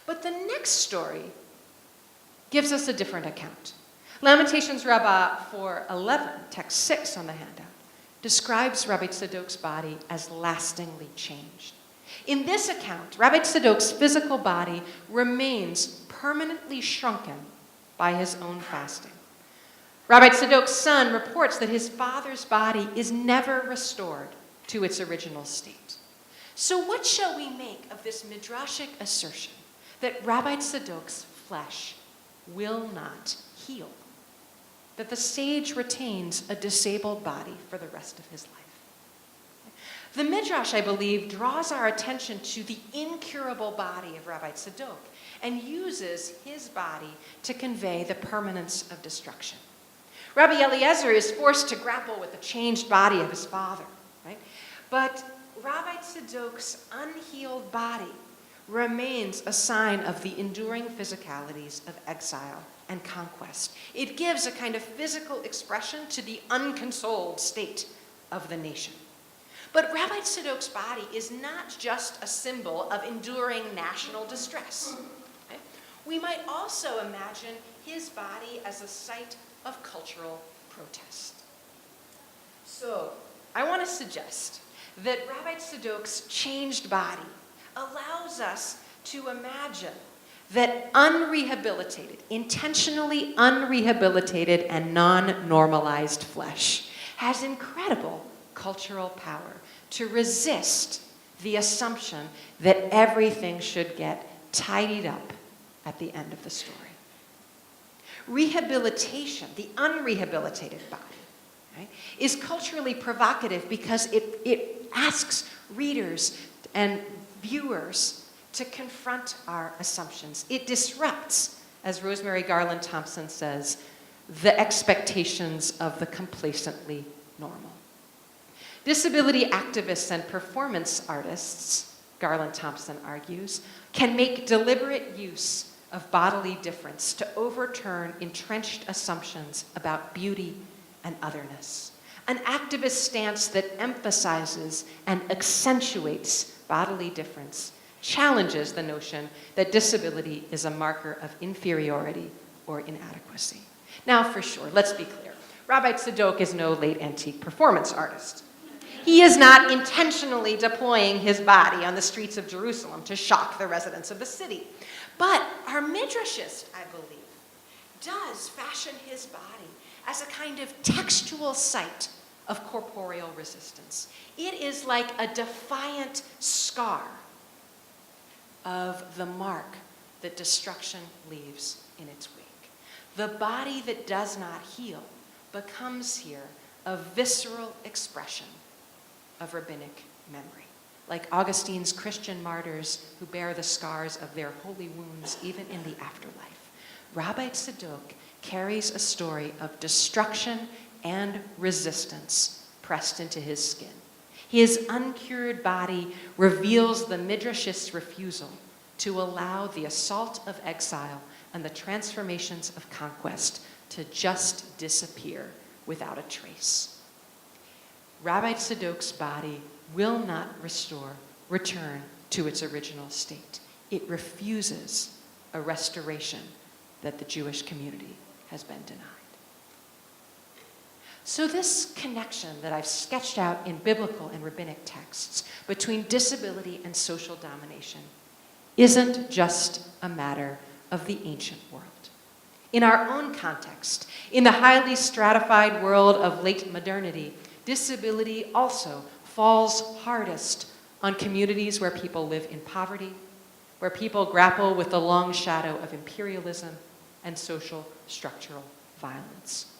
But the next story gives us a different account. Lamentations Rabbah 4:11, text 6 on the handout, describes Rabbi Tzadok's body as lastingly changed. In this account, Rabbi Tzadok's physical body remains permanently shrunken by his own fasting. Rabbi Tzadok's son reports that his father's body is never restored to its original state. So what shall we make of this midrashic assertion that Rabbi Tzadok's flesh will not heal? That the sage retains a disabled body for the rest of his life? The midrash, I believe, draws our attention to the incurable body of Rabbi Tzadok and uses his body to convey the permanence of destruction. Rabbi Eliezer is forced to grapple with the changed body of his father, right? But Rabbi Tzadok's unhealed body remains a sign of the enduring physicalities of exile and conquest. It gives a kind of physical expression to the unconsoled state of the nation. But Rabbi Tzadok's body is not just a symbol of enduring national distress. Okay? We might also imagine his body as a site of cultural protest. So, I want to suggest that Rabbi Tzadok's changed body allows us to imagine that unrehabilitated, intentionally unrehabilitated and non-normalized flesh has incredible cultural power to resist the assumption that everything should get tidied up at the end of the story. Rehabilitation, the unrehabilitated body, right, is culturally provocative because it asks readers and viewers to confront our assumptions. It disrupts, as Rosemary Garland Thompson says, the expectations of the complacently normal. Disability activists and performance artists, Garland Thompson argues, can make deliberate use of bodily difference to overturn entrenched assumptions about beauty and otherness. An activist stance that emphasizes and accentuates bodily difference challenges the notion that disability is a marker of inferiority or inadequacy. Now, for sure, let's be clear. Rabbi Tzadok is no late antique performance artist. He is not intentionally deploying his body on the streets of Jerusalem to shock the residents of the city. But our midrashist, I believe, does fashion his body as a kind of textual site of corporeal resistance. It is like a defiant scar of the mark that destruction leaves in its wake. The body that does not heal becomes here a visceral expression of rabbinic memory, like Augustine's Christian martyrs who bear the scars of their holy wounds even in the afterlife. Rabbi Tzadok carries a story of destruction and resistance pressed into his skin. His uncured body reveals the midrashist's refusal to allow the assault of exile and the transformations of conquest to just disappear without a trace. Rabbi Tzadok's body will not return to its original state. It refuses a restoration that the Jewish community has been denied. So this connection that I've sketched out in biblical and rabbinic texts between disability and social domination isn't just a matter of the ancient world. In our own context, in the highly stratified world of late modernity, disability also falls hardest on communities where people live in poverty, where people grapple with the long shadow of imperialism and social structural violence.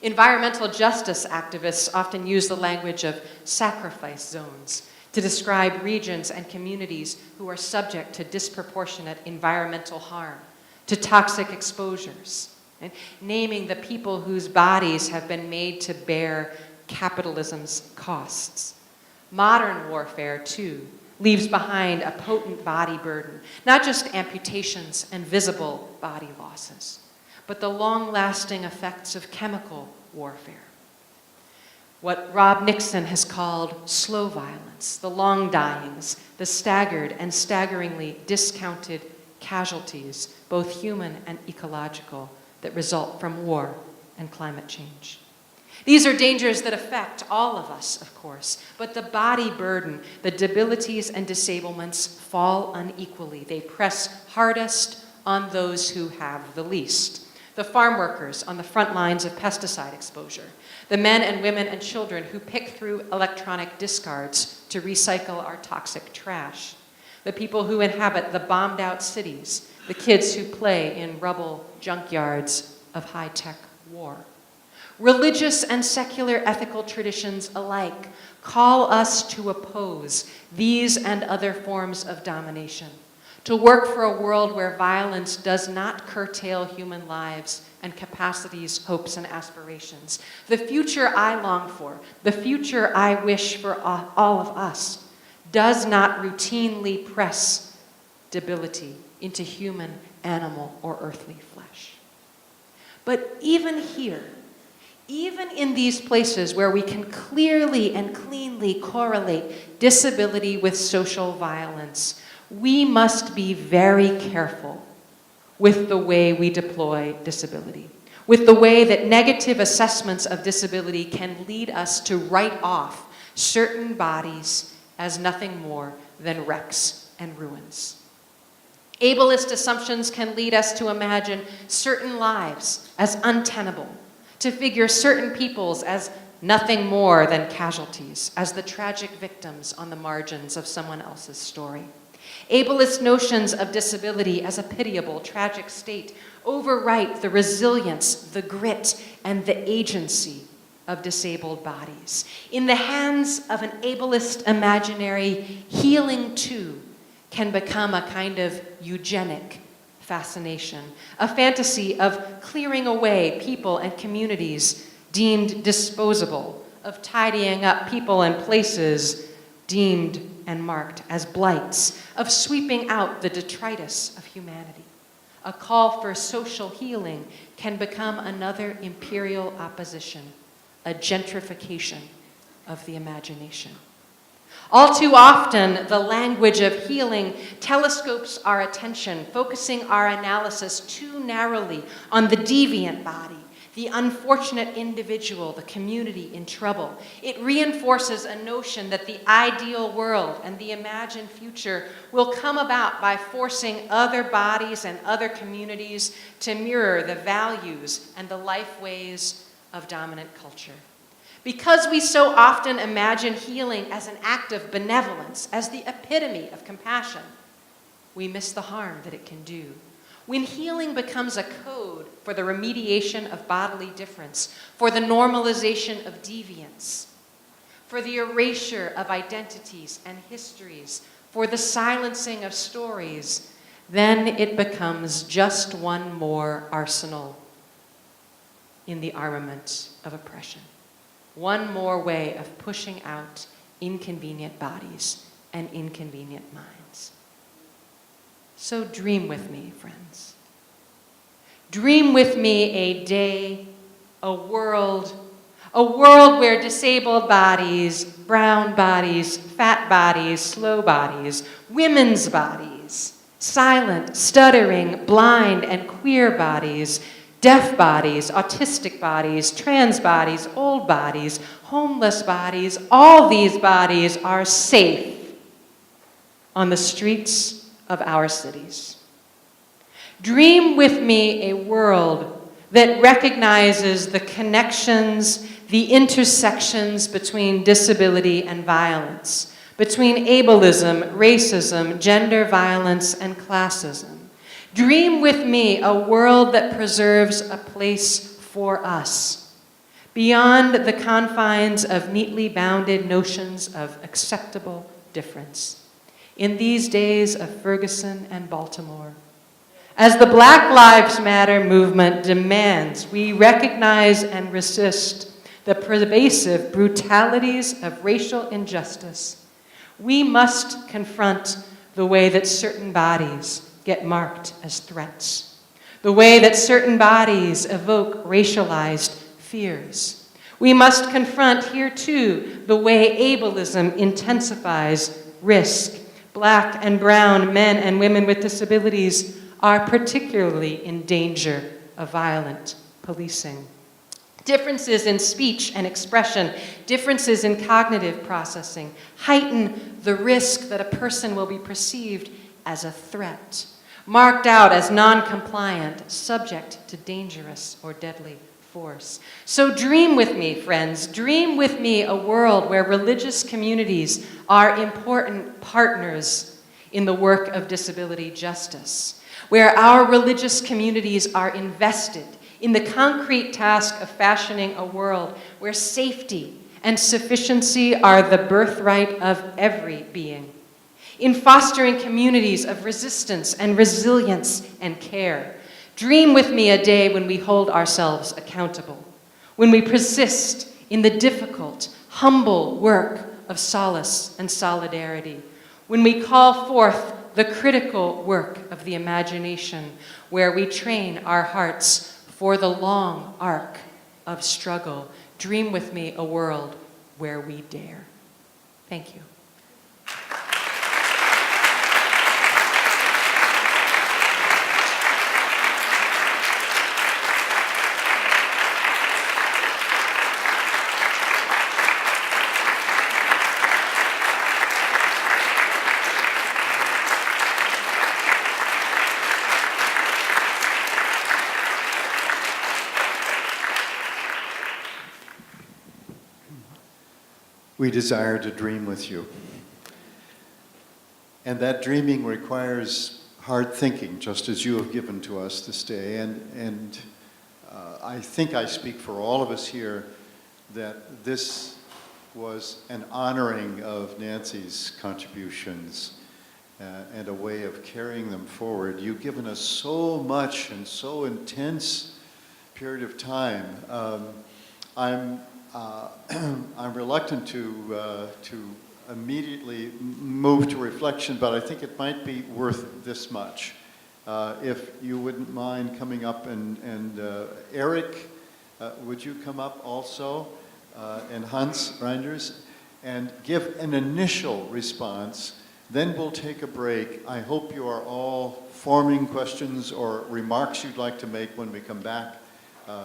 Environmental justice activists often use the language of sacrifice zones to describe regions and communities who are subject to disproportionate environmental harm, to toxic exposures, and naming the people whose bodies have been made to bear capitalism's costs. Modern warfare, too, leaves behind a potent body burden, not just amputations and visible body losses, but the long-lasting effects of chemical warfare. What Rob Nixon has called slow violence, the long dyings, the staggered and staggeringly discounted casualties, both human and ecological, that result from war and climate change. These are dangers that affect all of us, of course, but the body burden, the debilities and disablements fall unequally. They press hardest on those who have the least. The farm workers on the front lines of pesticide exposure, the men and women and children who pick through electronic discards to recycle our toxic trash, the people who inhabit the bombed out cities, the kids who play in rubble junkyards of high-tech war. Religious and secular ethical traditions alike call us to oppose these and other forms of domination, to work for a world where violence does not curtail human lives and capacities, hopes, and aspirations. The future I long for, the future I wish for all of us, does not routinely press debility into human, animal, or earthly flesh. But even here, even in these places where we can clearly and cleanly correlate disability with social violence, we must be very careful with the way we deploy disability, with the way that negative assessments of disability can lead us to write off certain bodies as nothing more than wrecks and ruins. Ableist assumptions can lead us to imagine certain lives as untenable, to figure certain peoples as nothing more than casualties, as the tragic victims on the margins of someone else's story. Ableist notions of disability as a pitiable, tragic state overwrite the resilience, the grit, and the agency of disabled bodies. In the hands of an ableist imaginary, healing too can become a kind of eugenic fascination, a fantasy of clearing away people and communities deemed disposable, of tidying up people and places deemed and marked as blights, of sweeping out the detritus of humanity. A call for social healing can become another imperial opposition, a gentrification of the imagination. All too often, the language of healing telescopes our attention, focusing our analysis too narrowly on the deviant body, the unfortunate individual, the community in trouble. It reinforces a notion that the ideal world and the imagined future will come about by forcing other bodies and other communities to mirror the values and the life ways of dominant culture. Because we so often imagine healing as an act of benevolence, as the epitome of compassion, we miss the harm that it can do. When healing becomes a code for the remediation of bodily difference, for the normalization of deviance, for the erasure of identities and histories, for the silencing of stories, then it becomes just one more arsenal in the armament of oppression. One more way of pushing out inconvenient bodies and inconvenient minds. So dream with me, friends. Dream with me a day, a world where disabled bodies, brown bodies, fat bodies, slow bodies, women's bodies, silent, stuttering, blind, and queer bodies, deaf bodies, autistic bodies, trans bodies, old bodies, homeless bodies, all these bodies are safe on the streets of our cities. Dream with me a world that recognizes the connections, the intersections between disability and violence, between ableism, racism, gender violence, and classism. Dream with me a world that preserves a place for us, beyond the confines of neatly bounded notions of acceptable difference. In these days of Ferguson and Baltimore, as the Black Lives Matter movement demands we recognize and resist the pervasive brutalities of racial injustice, we must confront the way that certain bodies get marked as threats, the way that certain bodies evoke racialized fears. We must confront here too the way ableism intensifies risk. Black and brown men and women with disabilities are particularly in danger of violent policing. Differences in speech and expression, differences in cognitive processing, heighten the risk that a person will be perceived as a threat, marked out as non-compliant, subject to dangerous or deadly force. So dream with me, friends. Dream with me a world where religious communities are important partners in the work of disability justice, where our religious communities are invested in the concrete task of fashioning a world where safety and sufficiency are the birthright of every being, in fostering communities of resistance and resilience and care. Dream with me a day when we hold ourselves accountable, when we persist in the difficult, humble work of solace and solidarity, when we call forth the critical work of the imagination, where we train our hearts for the long arc of struggle. Dream with me a world where we dare. Thank you. We desire to dream with you. And that dreaming requires hard thinking, just as you have given to us this day. And I think I speak for all of us here that this was an honoring of Nancy's contributions and a way of carrying them forward. You've given us so much and so intense period of time. I'm reluctant to immediately move to reflection, but I think it might be worth this much. If you wouldn't mind coming up and Eric, would you come up also? And Hans Reinders, and give an initial response. Then we'll take a break. I hope you are all forming questions or remarks you'd like to make when we come back,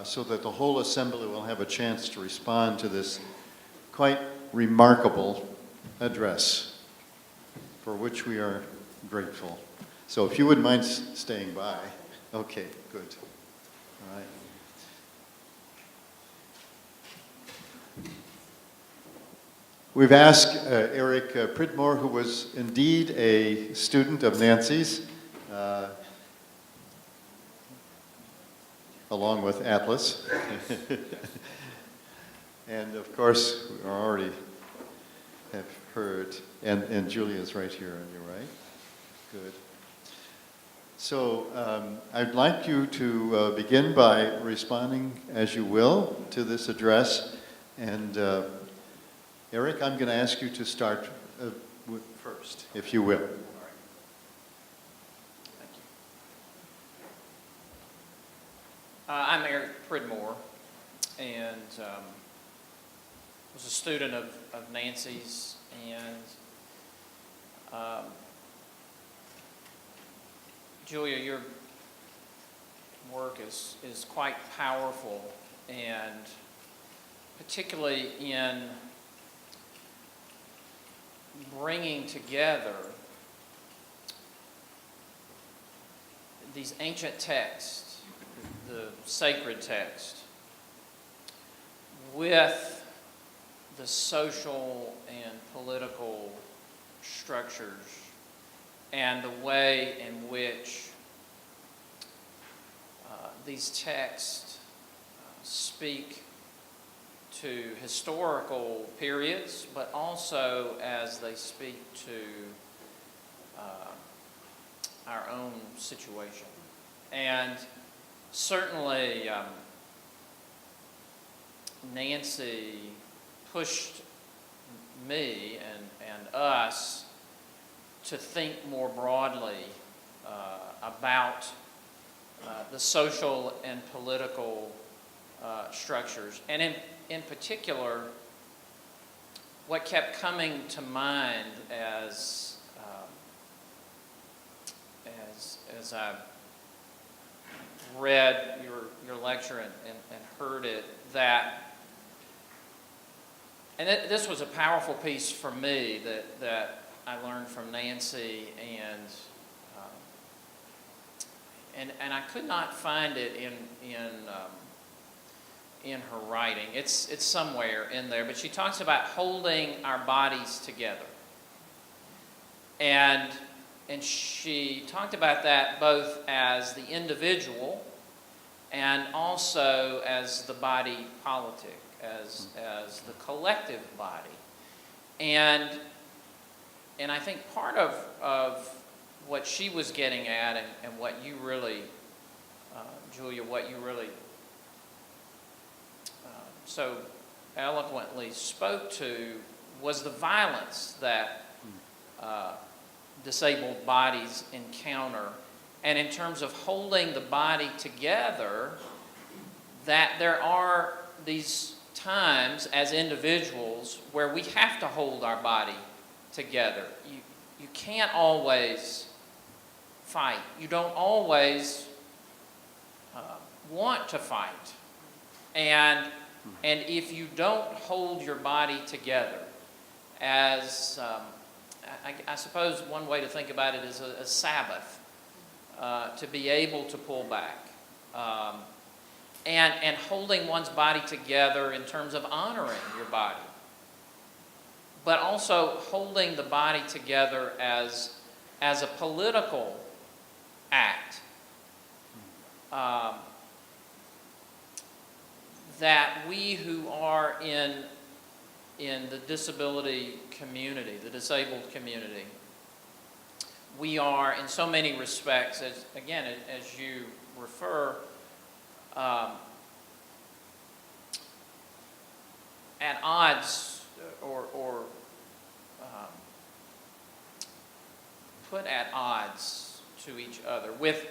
so that the whole assembly will have a chance to respond to this quite remarkable address, for which we are grateful. So if you wouldn't mind staying by. Okay, good. All right. We've asked Eric Pridmore, who was indeed a student of Nancy's, along with Atlas. And of course, we already have heard, and Julia's right here on your right. Good. So I'd like you to begin by responding as you will to this address. And Eric, I'm going to ask you to start first, if you will. All right. Thank you. I'm Eric Pridmore, and was a student of Nancy's, and Julia, your work is quite powerful, and particularly in bringing together these ancient texts, the sacred text, with the social and political structures and the way in which these texts speak to historical periods, but also as they speak to our own situation. And certainly Nancy pushed me and us to think more broadly about the social and political structures. And in particular, what kept coming to mind as I read your lecture and heard it, that, and this was a powerful piece for me that I learned from Nancy, and I could not find it in her writing. It's somewhere in there, but she talks about holding our bodies together. And she talked about that both as the individual and also as the body politic, as the collective body. And I think part of what she was getting at, and what you really, Julia, what you really so eloquently spoke to, was the violence that disabled bodies encounter. And in terms of holding the body together, that there are these times as individuals where we have to hold our body together. You can't always fight. You don't always want to fight. And if you don't hold your body together, as I suppose one way to think about it is a Sabbath, to be able to pull back, and holding one's body together in terms of honoring your body, but also holding the body together as as a political act, that we who are in the disability community, the disabled community, we are in so many respects, as you refer, at odds or put at odds to each other with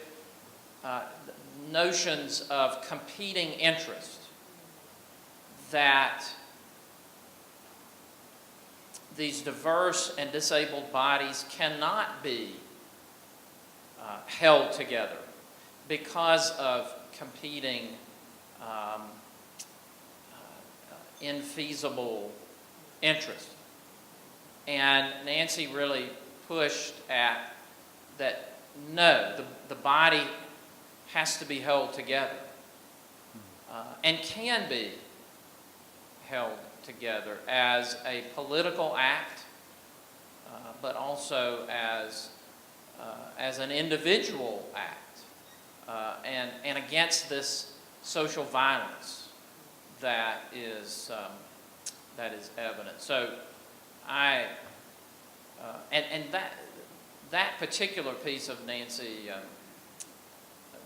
notions of competing interest that these diverse and disabled bodies cannot be held together because of competing infeasible interests. And Nancy really pushed at that, no, the body has to be held together and can be held together as a political act, but also as an individual act, and against this social violence that is evident. So that particular piece of Nancy,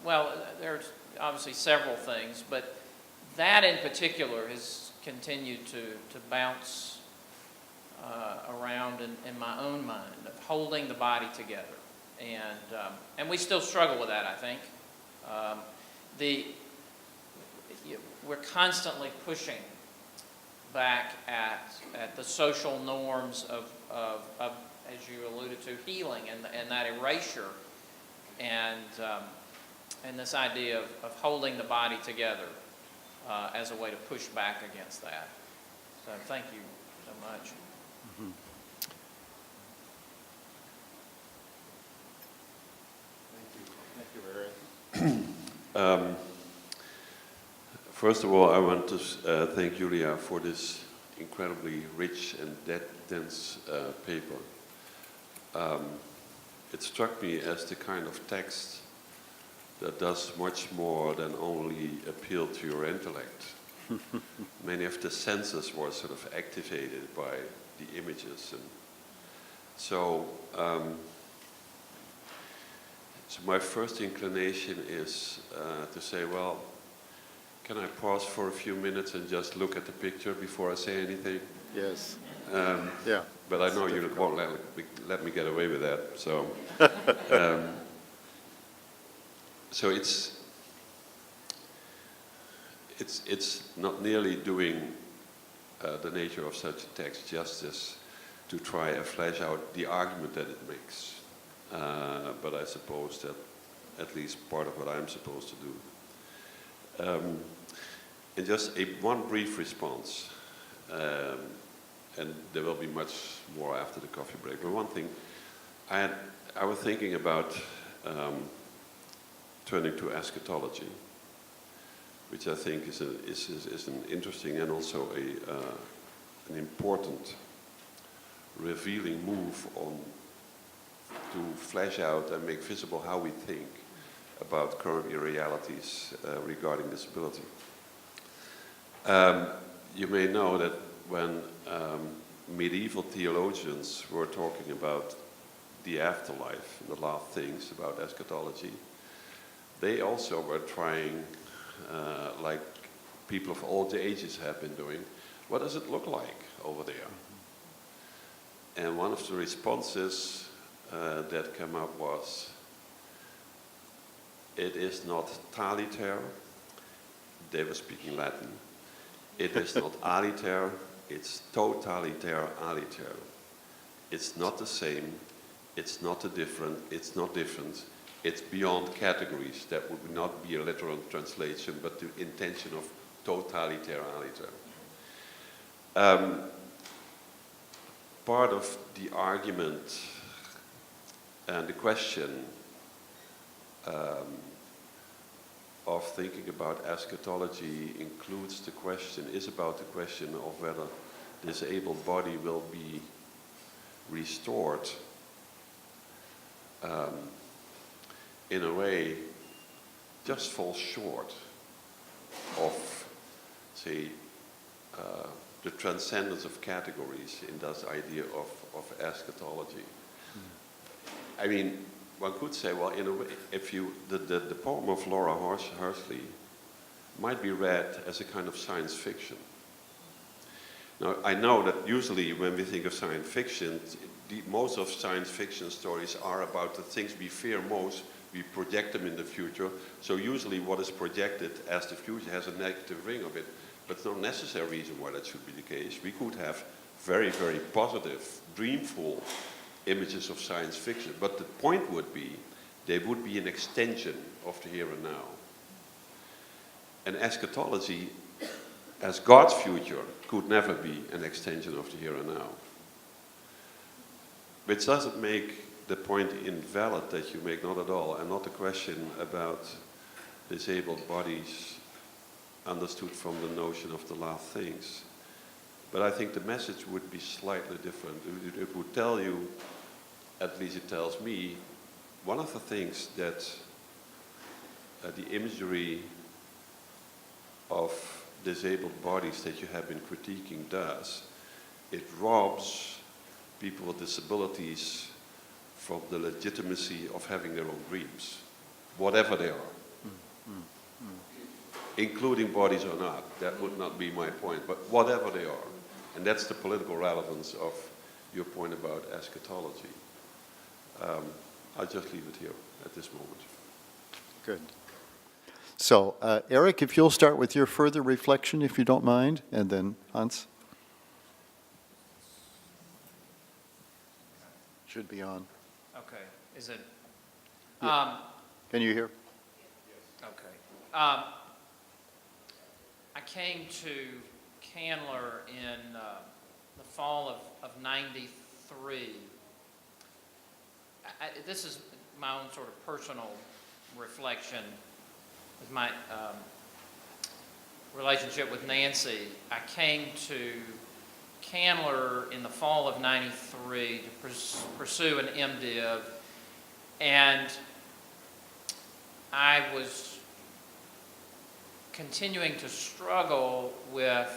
well, there's obviously several things, but that in particular has continued to bounce around in my own mind, of holding the body together, and we still struggle with that, I think. We're constantly pushing back at the social norms of as you alluded to, healing and that erasure, and this idea of holding the body together as a way to push back against that. So thank you so much. Mm-hmm. Thank you, Barry. First of all, I want to thank Julia for this incredibly rich and dense paper. It struck me as the kind of text that does much more than only appeal to your intellect. Many of the senses were sort of activated by the images. And so my first inclination is to say, well, can I pause for a few minutes and just look at the picture before I say anything? Yes. Yeah. But I know you won't let me get away with that. So, so it's not nearly doing the nature of such a text justice to try and flesh out the argument that it makes. But I suppose that at least part of what I'm supposed to do. And just one brief response, and there will be much more after the coffee break. But one thing, I was thinking about turning to eschatology, which I think is an interesting and also an important revealing move to flesh out and make visible how we think about current realities regarding disability. You may know that when medieval theologians were talking about the afterlife, the last things about eschatology, they also were trying, like people of all ages have been doing, what does it look like over there? And one of the responses that came up was, it is not taliter, they were speaking Latin, it is not aliter, it's totaliter aliter. It's not the same, it's not different, it's beyond categories. That would not be a literal translation, but the intention of totaliter aliter. Part of the argument and the question of thinking about eschatology is about the question of whether this able body will be restored um, in a way, just falls short of, say, the transcendence of categories in this idea of eschatology. I mean, one could say, well, in a way, if you, the poem of Laura Hersley might be read as a kind of science fiction. Now, I know that usually when we think of science fiction, most of science fiction stories are about the things we fear most. We project them in the future. So usually what is projected as the future has a negative ring of it. But it's not a necessary reason why that should be the case. We could have very, very positive, dreamful images of science fiction. But the point would be, they would be an extension of the here and now. And eschatology, as God's future, could never be an extension of the here and now. Which doesn't make the point invalid that you make, not at all, and not a question about disabled bodies understood from the notion of the last things. But I think the message would be slightly different. It would tell you, at least it tells me, one of the things that the imagery of disabled bodies that you have been critiquing does, it robs people with disabilities from the legitimacy of having their own dreams, whatever they are. Including bodies or not, that would not be my point, but whatever they are. And that's the political relevance of your point about eschatology. I'll just leave it here at this moment. Good. So, Eric, if you'll start with your further reflection, if you don't mind, and then Hans. Should be on. Okay. Is it? Yeah. Can you hear? Okay. I came to Candler in the fall of '93. This is my own sort of personal reflection with my relationship with Nancy. I came to Candler in the fall of '93 to pursue an MDiv, and I was continuing to struggle with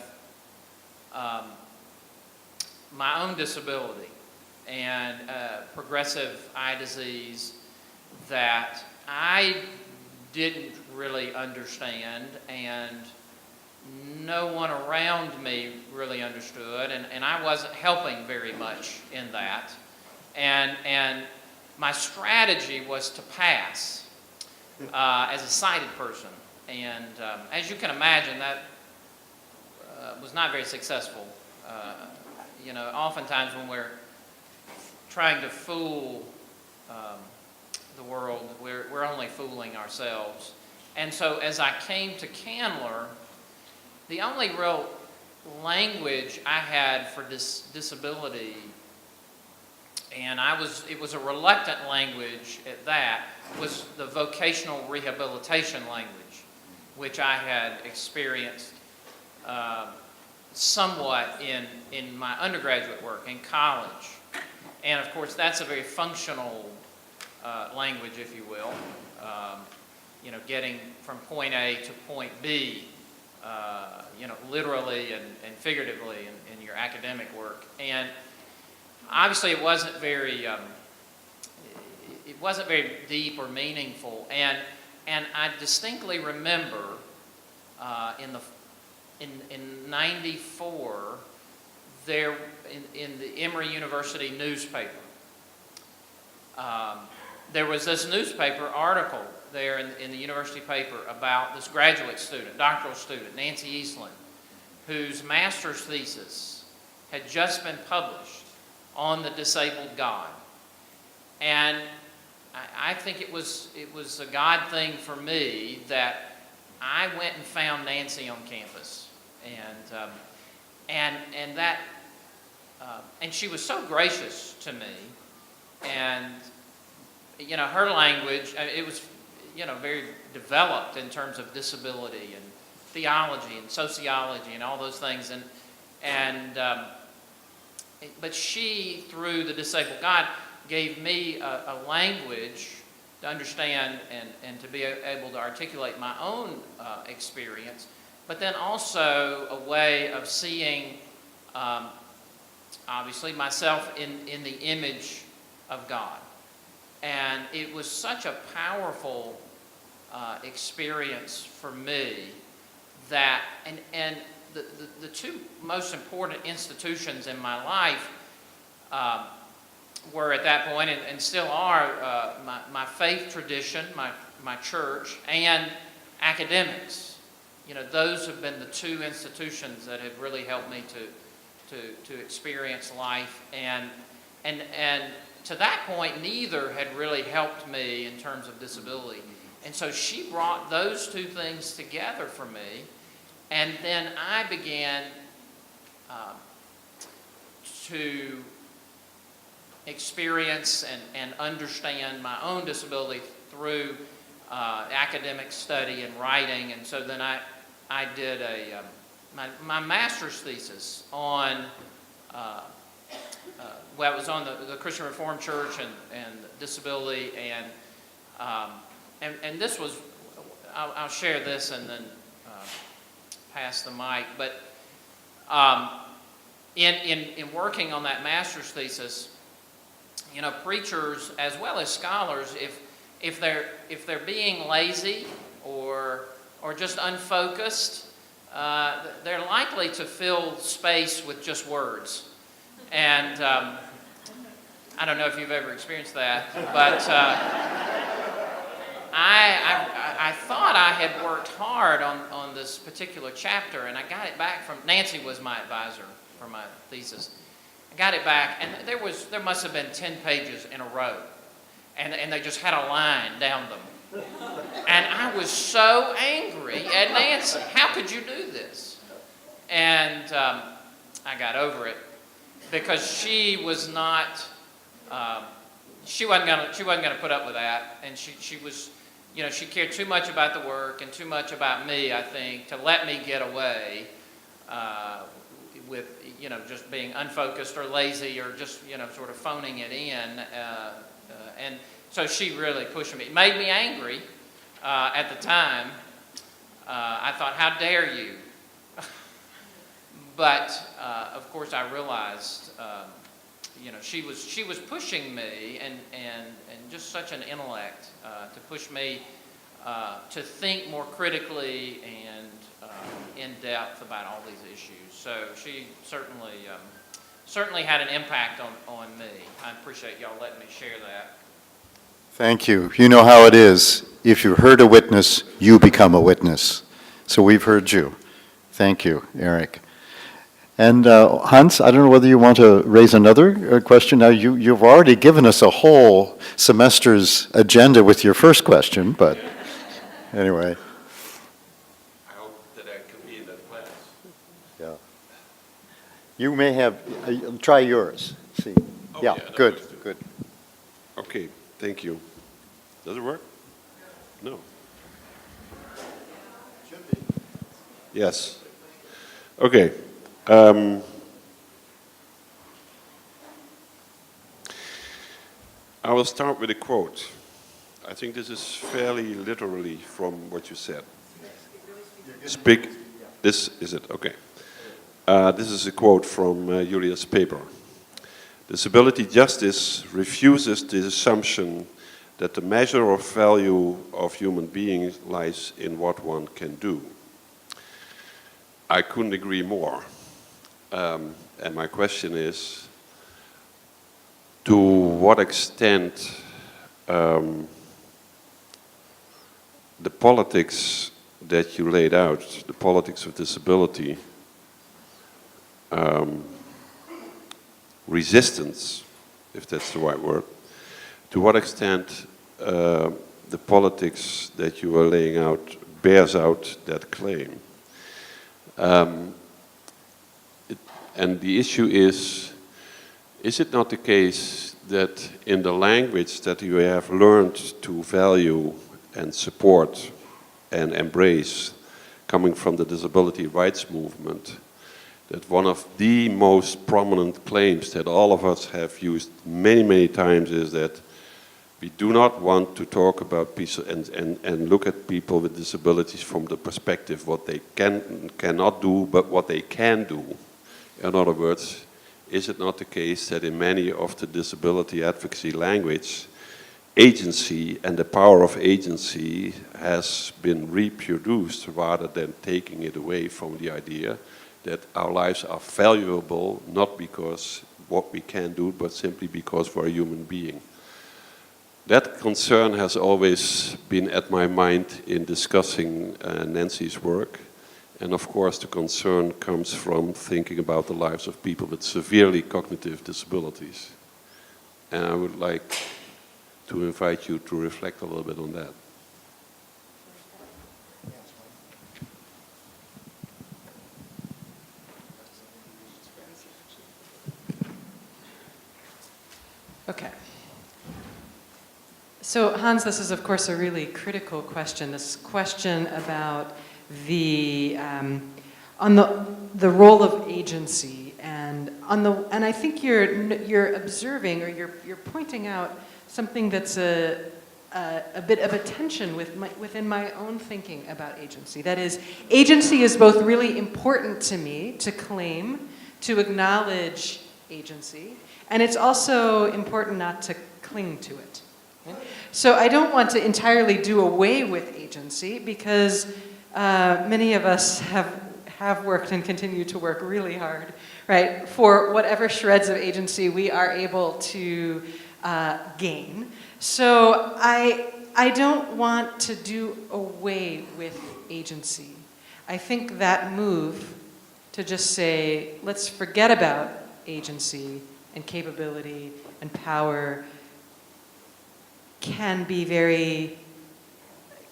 my own disability and progressive eye disease that I didn't really understand, and no one around me really understood, and I wasn't helping very much in that. And my strategy was to pass as a sighted person. And as you can imagine, that was not very successful. You know, oftentimes when we're trying to fool the world, we're only fooling ourselves. And so as I came to Candler, the only real language I had for disability, and it was a reluctant language at that, was the vocational rehabilitation language, which I had experienced somewhat in my undergraduate work in college. And of course, that's a very functional language, if you will. You know, getting from point A to point B, you know, literally and figuratively in your academic work. And obviously, it wasn't very deep or meaningful. And I distinctly remember in '94 there in the Emory University newspaper. There was this newspaper article there in the university paper about this graduate student, doctoral student, Nancy Eastland, whose master's thesis had just been published on the disabled God. And I think it was a God thing for me that I went and found Nancy on campus, and she was so gracious to me, and you know, her language, it was, you know, very developed in terms of disability and theology and sociology and all those things, but she, through the disabled God, gave me a language to understand and to be able to articulate my own experience, but then also a way of seeing, obviously, myself in the image of God. And it was such a powerful experience for me that, and the two most important institutions in my life were at that point, and still are, my faith tradition, my church, and academics. You know, those have been the two institutions that have really helped me to experience life. And to that point, neither had really helped me in terms of disability. And so she brought those two things together for me. And then I began to experience and understand my own disability through academic study and writing. And so then I did my master's thesis on, well, it was on the Christian Reformed Church and disability, and this was, I'll share this and then pass the mic, but in working on that master's thesis, you know, preachers as well as scholars, if they're being lazy or just unfocused, they're likely to fill space with just words. And I don't know if you've ever experienced that, but I thought I had worked hard on this particular chapter, and I got it back from, Nancy was my advisor for my thesis. I got it back, and there must have been 10 pages in a row, and they just had a line down them. And I was so angry at Nancy. How could you do this? And I got over it because she was not. She wasn't gonna put up with that, and she was, you know, she cared too much about the work and too much about me, I think, to let me get away with, you know, just being unfocused or lazy or just, you know, sort of phoning it in. And so she really pushed me. It made me angry at the time. I thought, how dare you? But of course I realized, you know, she was pushing me and just such an intellect to push me to think more critically and in depth about all these issues. So she certainly had an impact on me. I appreciate y'all letting me share that. Thank you. You know how it is. If you heard a witness, you become a witness. So we've heard you. Thank you, Eric. And Hans, I don't know whether you want to raise another question. Now, you've already given us a whole semester's agenda with your first question, but anyway. I hope that I can be in that class. Yeah. You may have, try yours. See. Oh, Yeah, that good, works too. good. Okay, thank you. Does it work? No. Should be. Yes. Okay. I will start with a quote. I think this is fairly literally from what you said. Speak. This is it. Okay. This is a quote from Julia's paper. Disability justice refuses the assumption that the measure of value of human beings lies in what one can do. I couldn't agree more. And my question is, to what extent the politics that you laid out, the politics of disability, resistance, if that's the right word, to what extent the politics that you are laying out bears out that claim? And the issue is it not the case that in the language that you have learned to value and support and embrace, coming from the disability rights movement, that one of the most prominent claims that all of us have used many, many times is that we do not want to talk about people and look at people with disabilities from the perspective what they cannot do, but what they can do. In other words, is it not the case that in many of the disability advocacy language, agency and the power of agency has been reproduced rather than taking it away from the idea that our lives are valuable not because what we can do, but simply because we're a human being. That concern has always been at my mind in discussing Nancy's work. And of course the concern comes from thinking about the lives of people with severely cognitive disabilities. And I would like to invite you to reflect a little bit on that. Okay. So Hans, this is of course a really critical question. This question about the on the role of agency and I think you're observing or you're pointing out something that's a bit of a tension within my own thinking about agency. That is, agency is both really important to me to claim, to acknowledge agency, and it's also important not to cling to it. So I don't want to entirely do away with agency because many of us have worked and continue to work really hard, right, for whatever shreds of agency we are able to gain. So I don't want to do away with agency. I think that move to just say, let's forget about agency and capability and power can be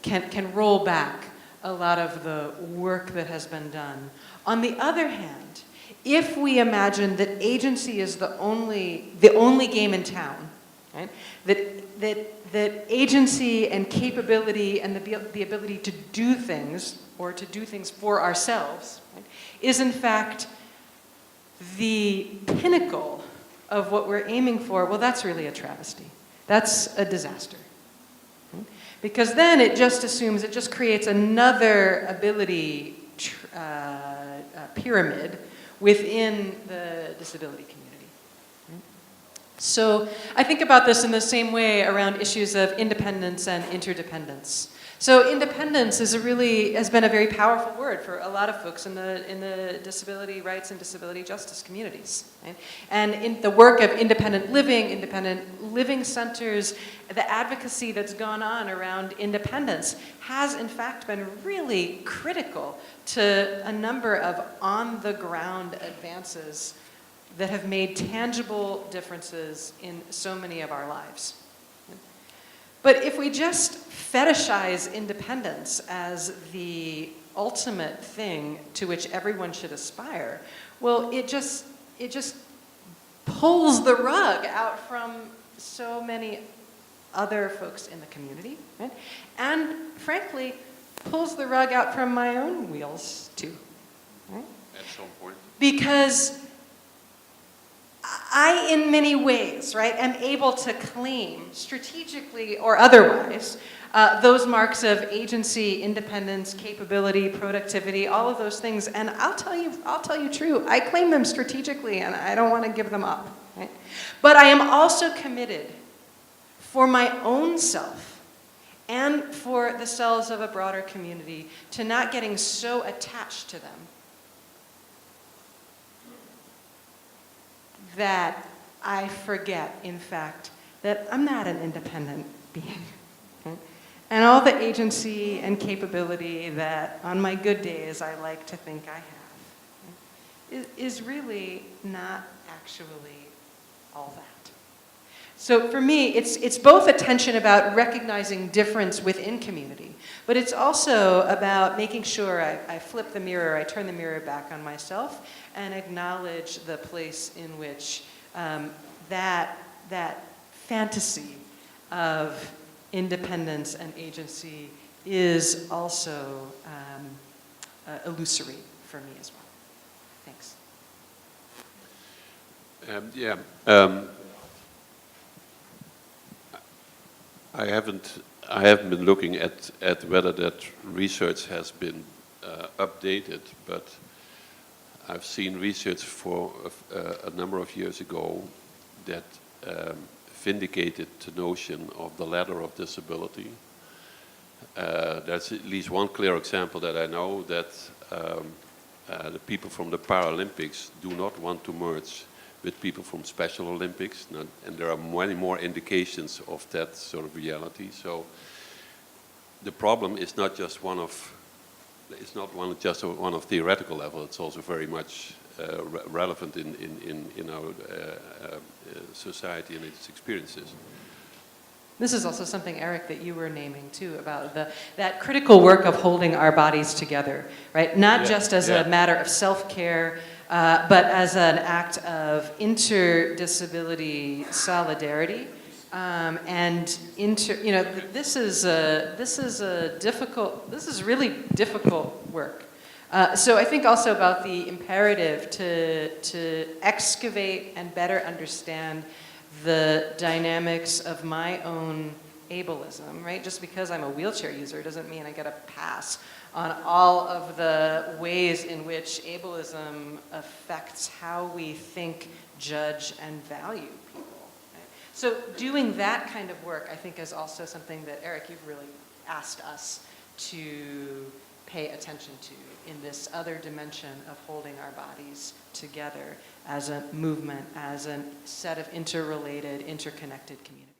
can roll back a lot of the work that has been done. On the other hand, if we imagine that agency is the only game in town, right? That agency and capability and the ability to do things or to do things for ourselves, right, is in fact the pinnacle of what we're aiming for, well, that's really a travesty. That's a disaster. Because then it just creates another ability pyramid within the disability community. So I think about this in the same way around issues of independence and interdependence. So independence has been a very powerful word for a lot of folks in the disability rights and disability justice communities. Right? And in the work of independent living centers, the advocacy that's gone on around independence has in fact been really critical to a number of on-the-ground advances that have made tangible differences in so many of our lives. But if we just fetishize independence as the ultimate thing to which everyone should aspire, well, it just pulls the rug out from so many other folks in the community, right? And frankly, pulls the rug out from my own wheels too, right? At some point. Because I, in many ways, right, am able to claim, strategically or otherwise, those marks of agency, independence, capability, productivity, all of those things. And I'll tell you true, I claim them strategically and I don't want to give them up, right? But I am also committed for my own self and for the selves of a broader community to not getting so attached to them that I forget, in fact, that I'm not an independent being. Right? And all the agency and capability that on my good days I like to think I have, right, is really not actually all that. So for me, it's both a tension about recognizing difference within community, but it's also about making sure I flip the mirror, I turn the mirror back on myself, and acknowledge the place in which that fantasy of independence and agency is also illusory for me as well. Thanks. Yeah. I haven't been looking at whether that research has been updated, but I've seen research for a number of years ago that vindicated the notion of the ladder of disability. There's at least one clear example that I know, that the people from the Paralympics do not want to merge with people from Special Olympics, and there are many more indications of that sort of reality. So the problem is not just one of theoretical level. It's also very much relevant in our society and its experiences. This is also something, Eric, that you were naming too, about that critical work of holding our bodies together, right? Not just as a matter of self-care, but as an act of interdisability solidarity. This is really difficult work. So I think also about the imperative to excavate and better understand the dynamics of my own ableism, right? Just because I'm a wheelchair user doesn't mean I get a pass on all of the ways in which ableism affects how we think, judge, and value people. Right? So doing that kind of work, I think, is also something that, Eric, you've really asked us to pay attention to in this other dimension of holding our bodies together as a movement, as a set of interrelated, interconnected communities.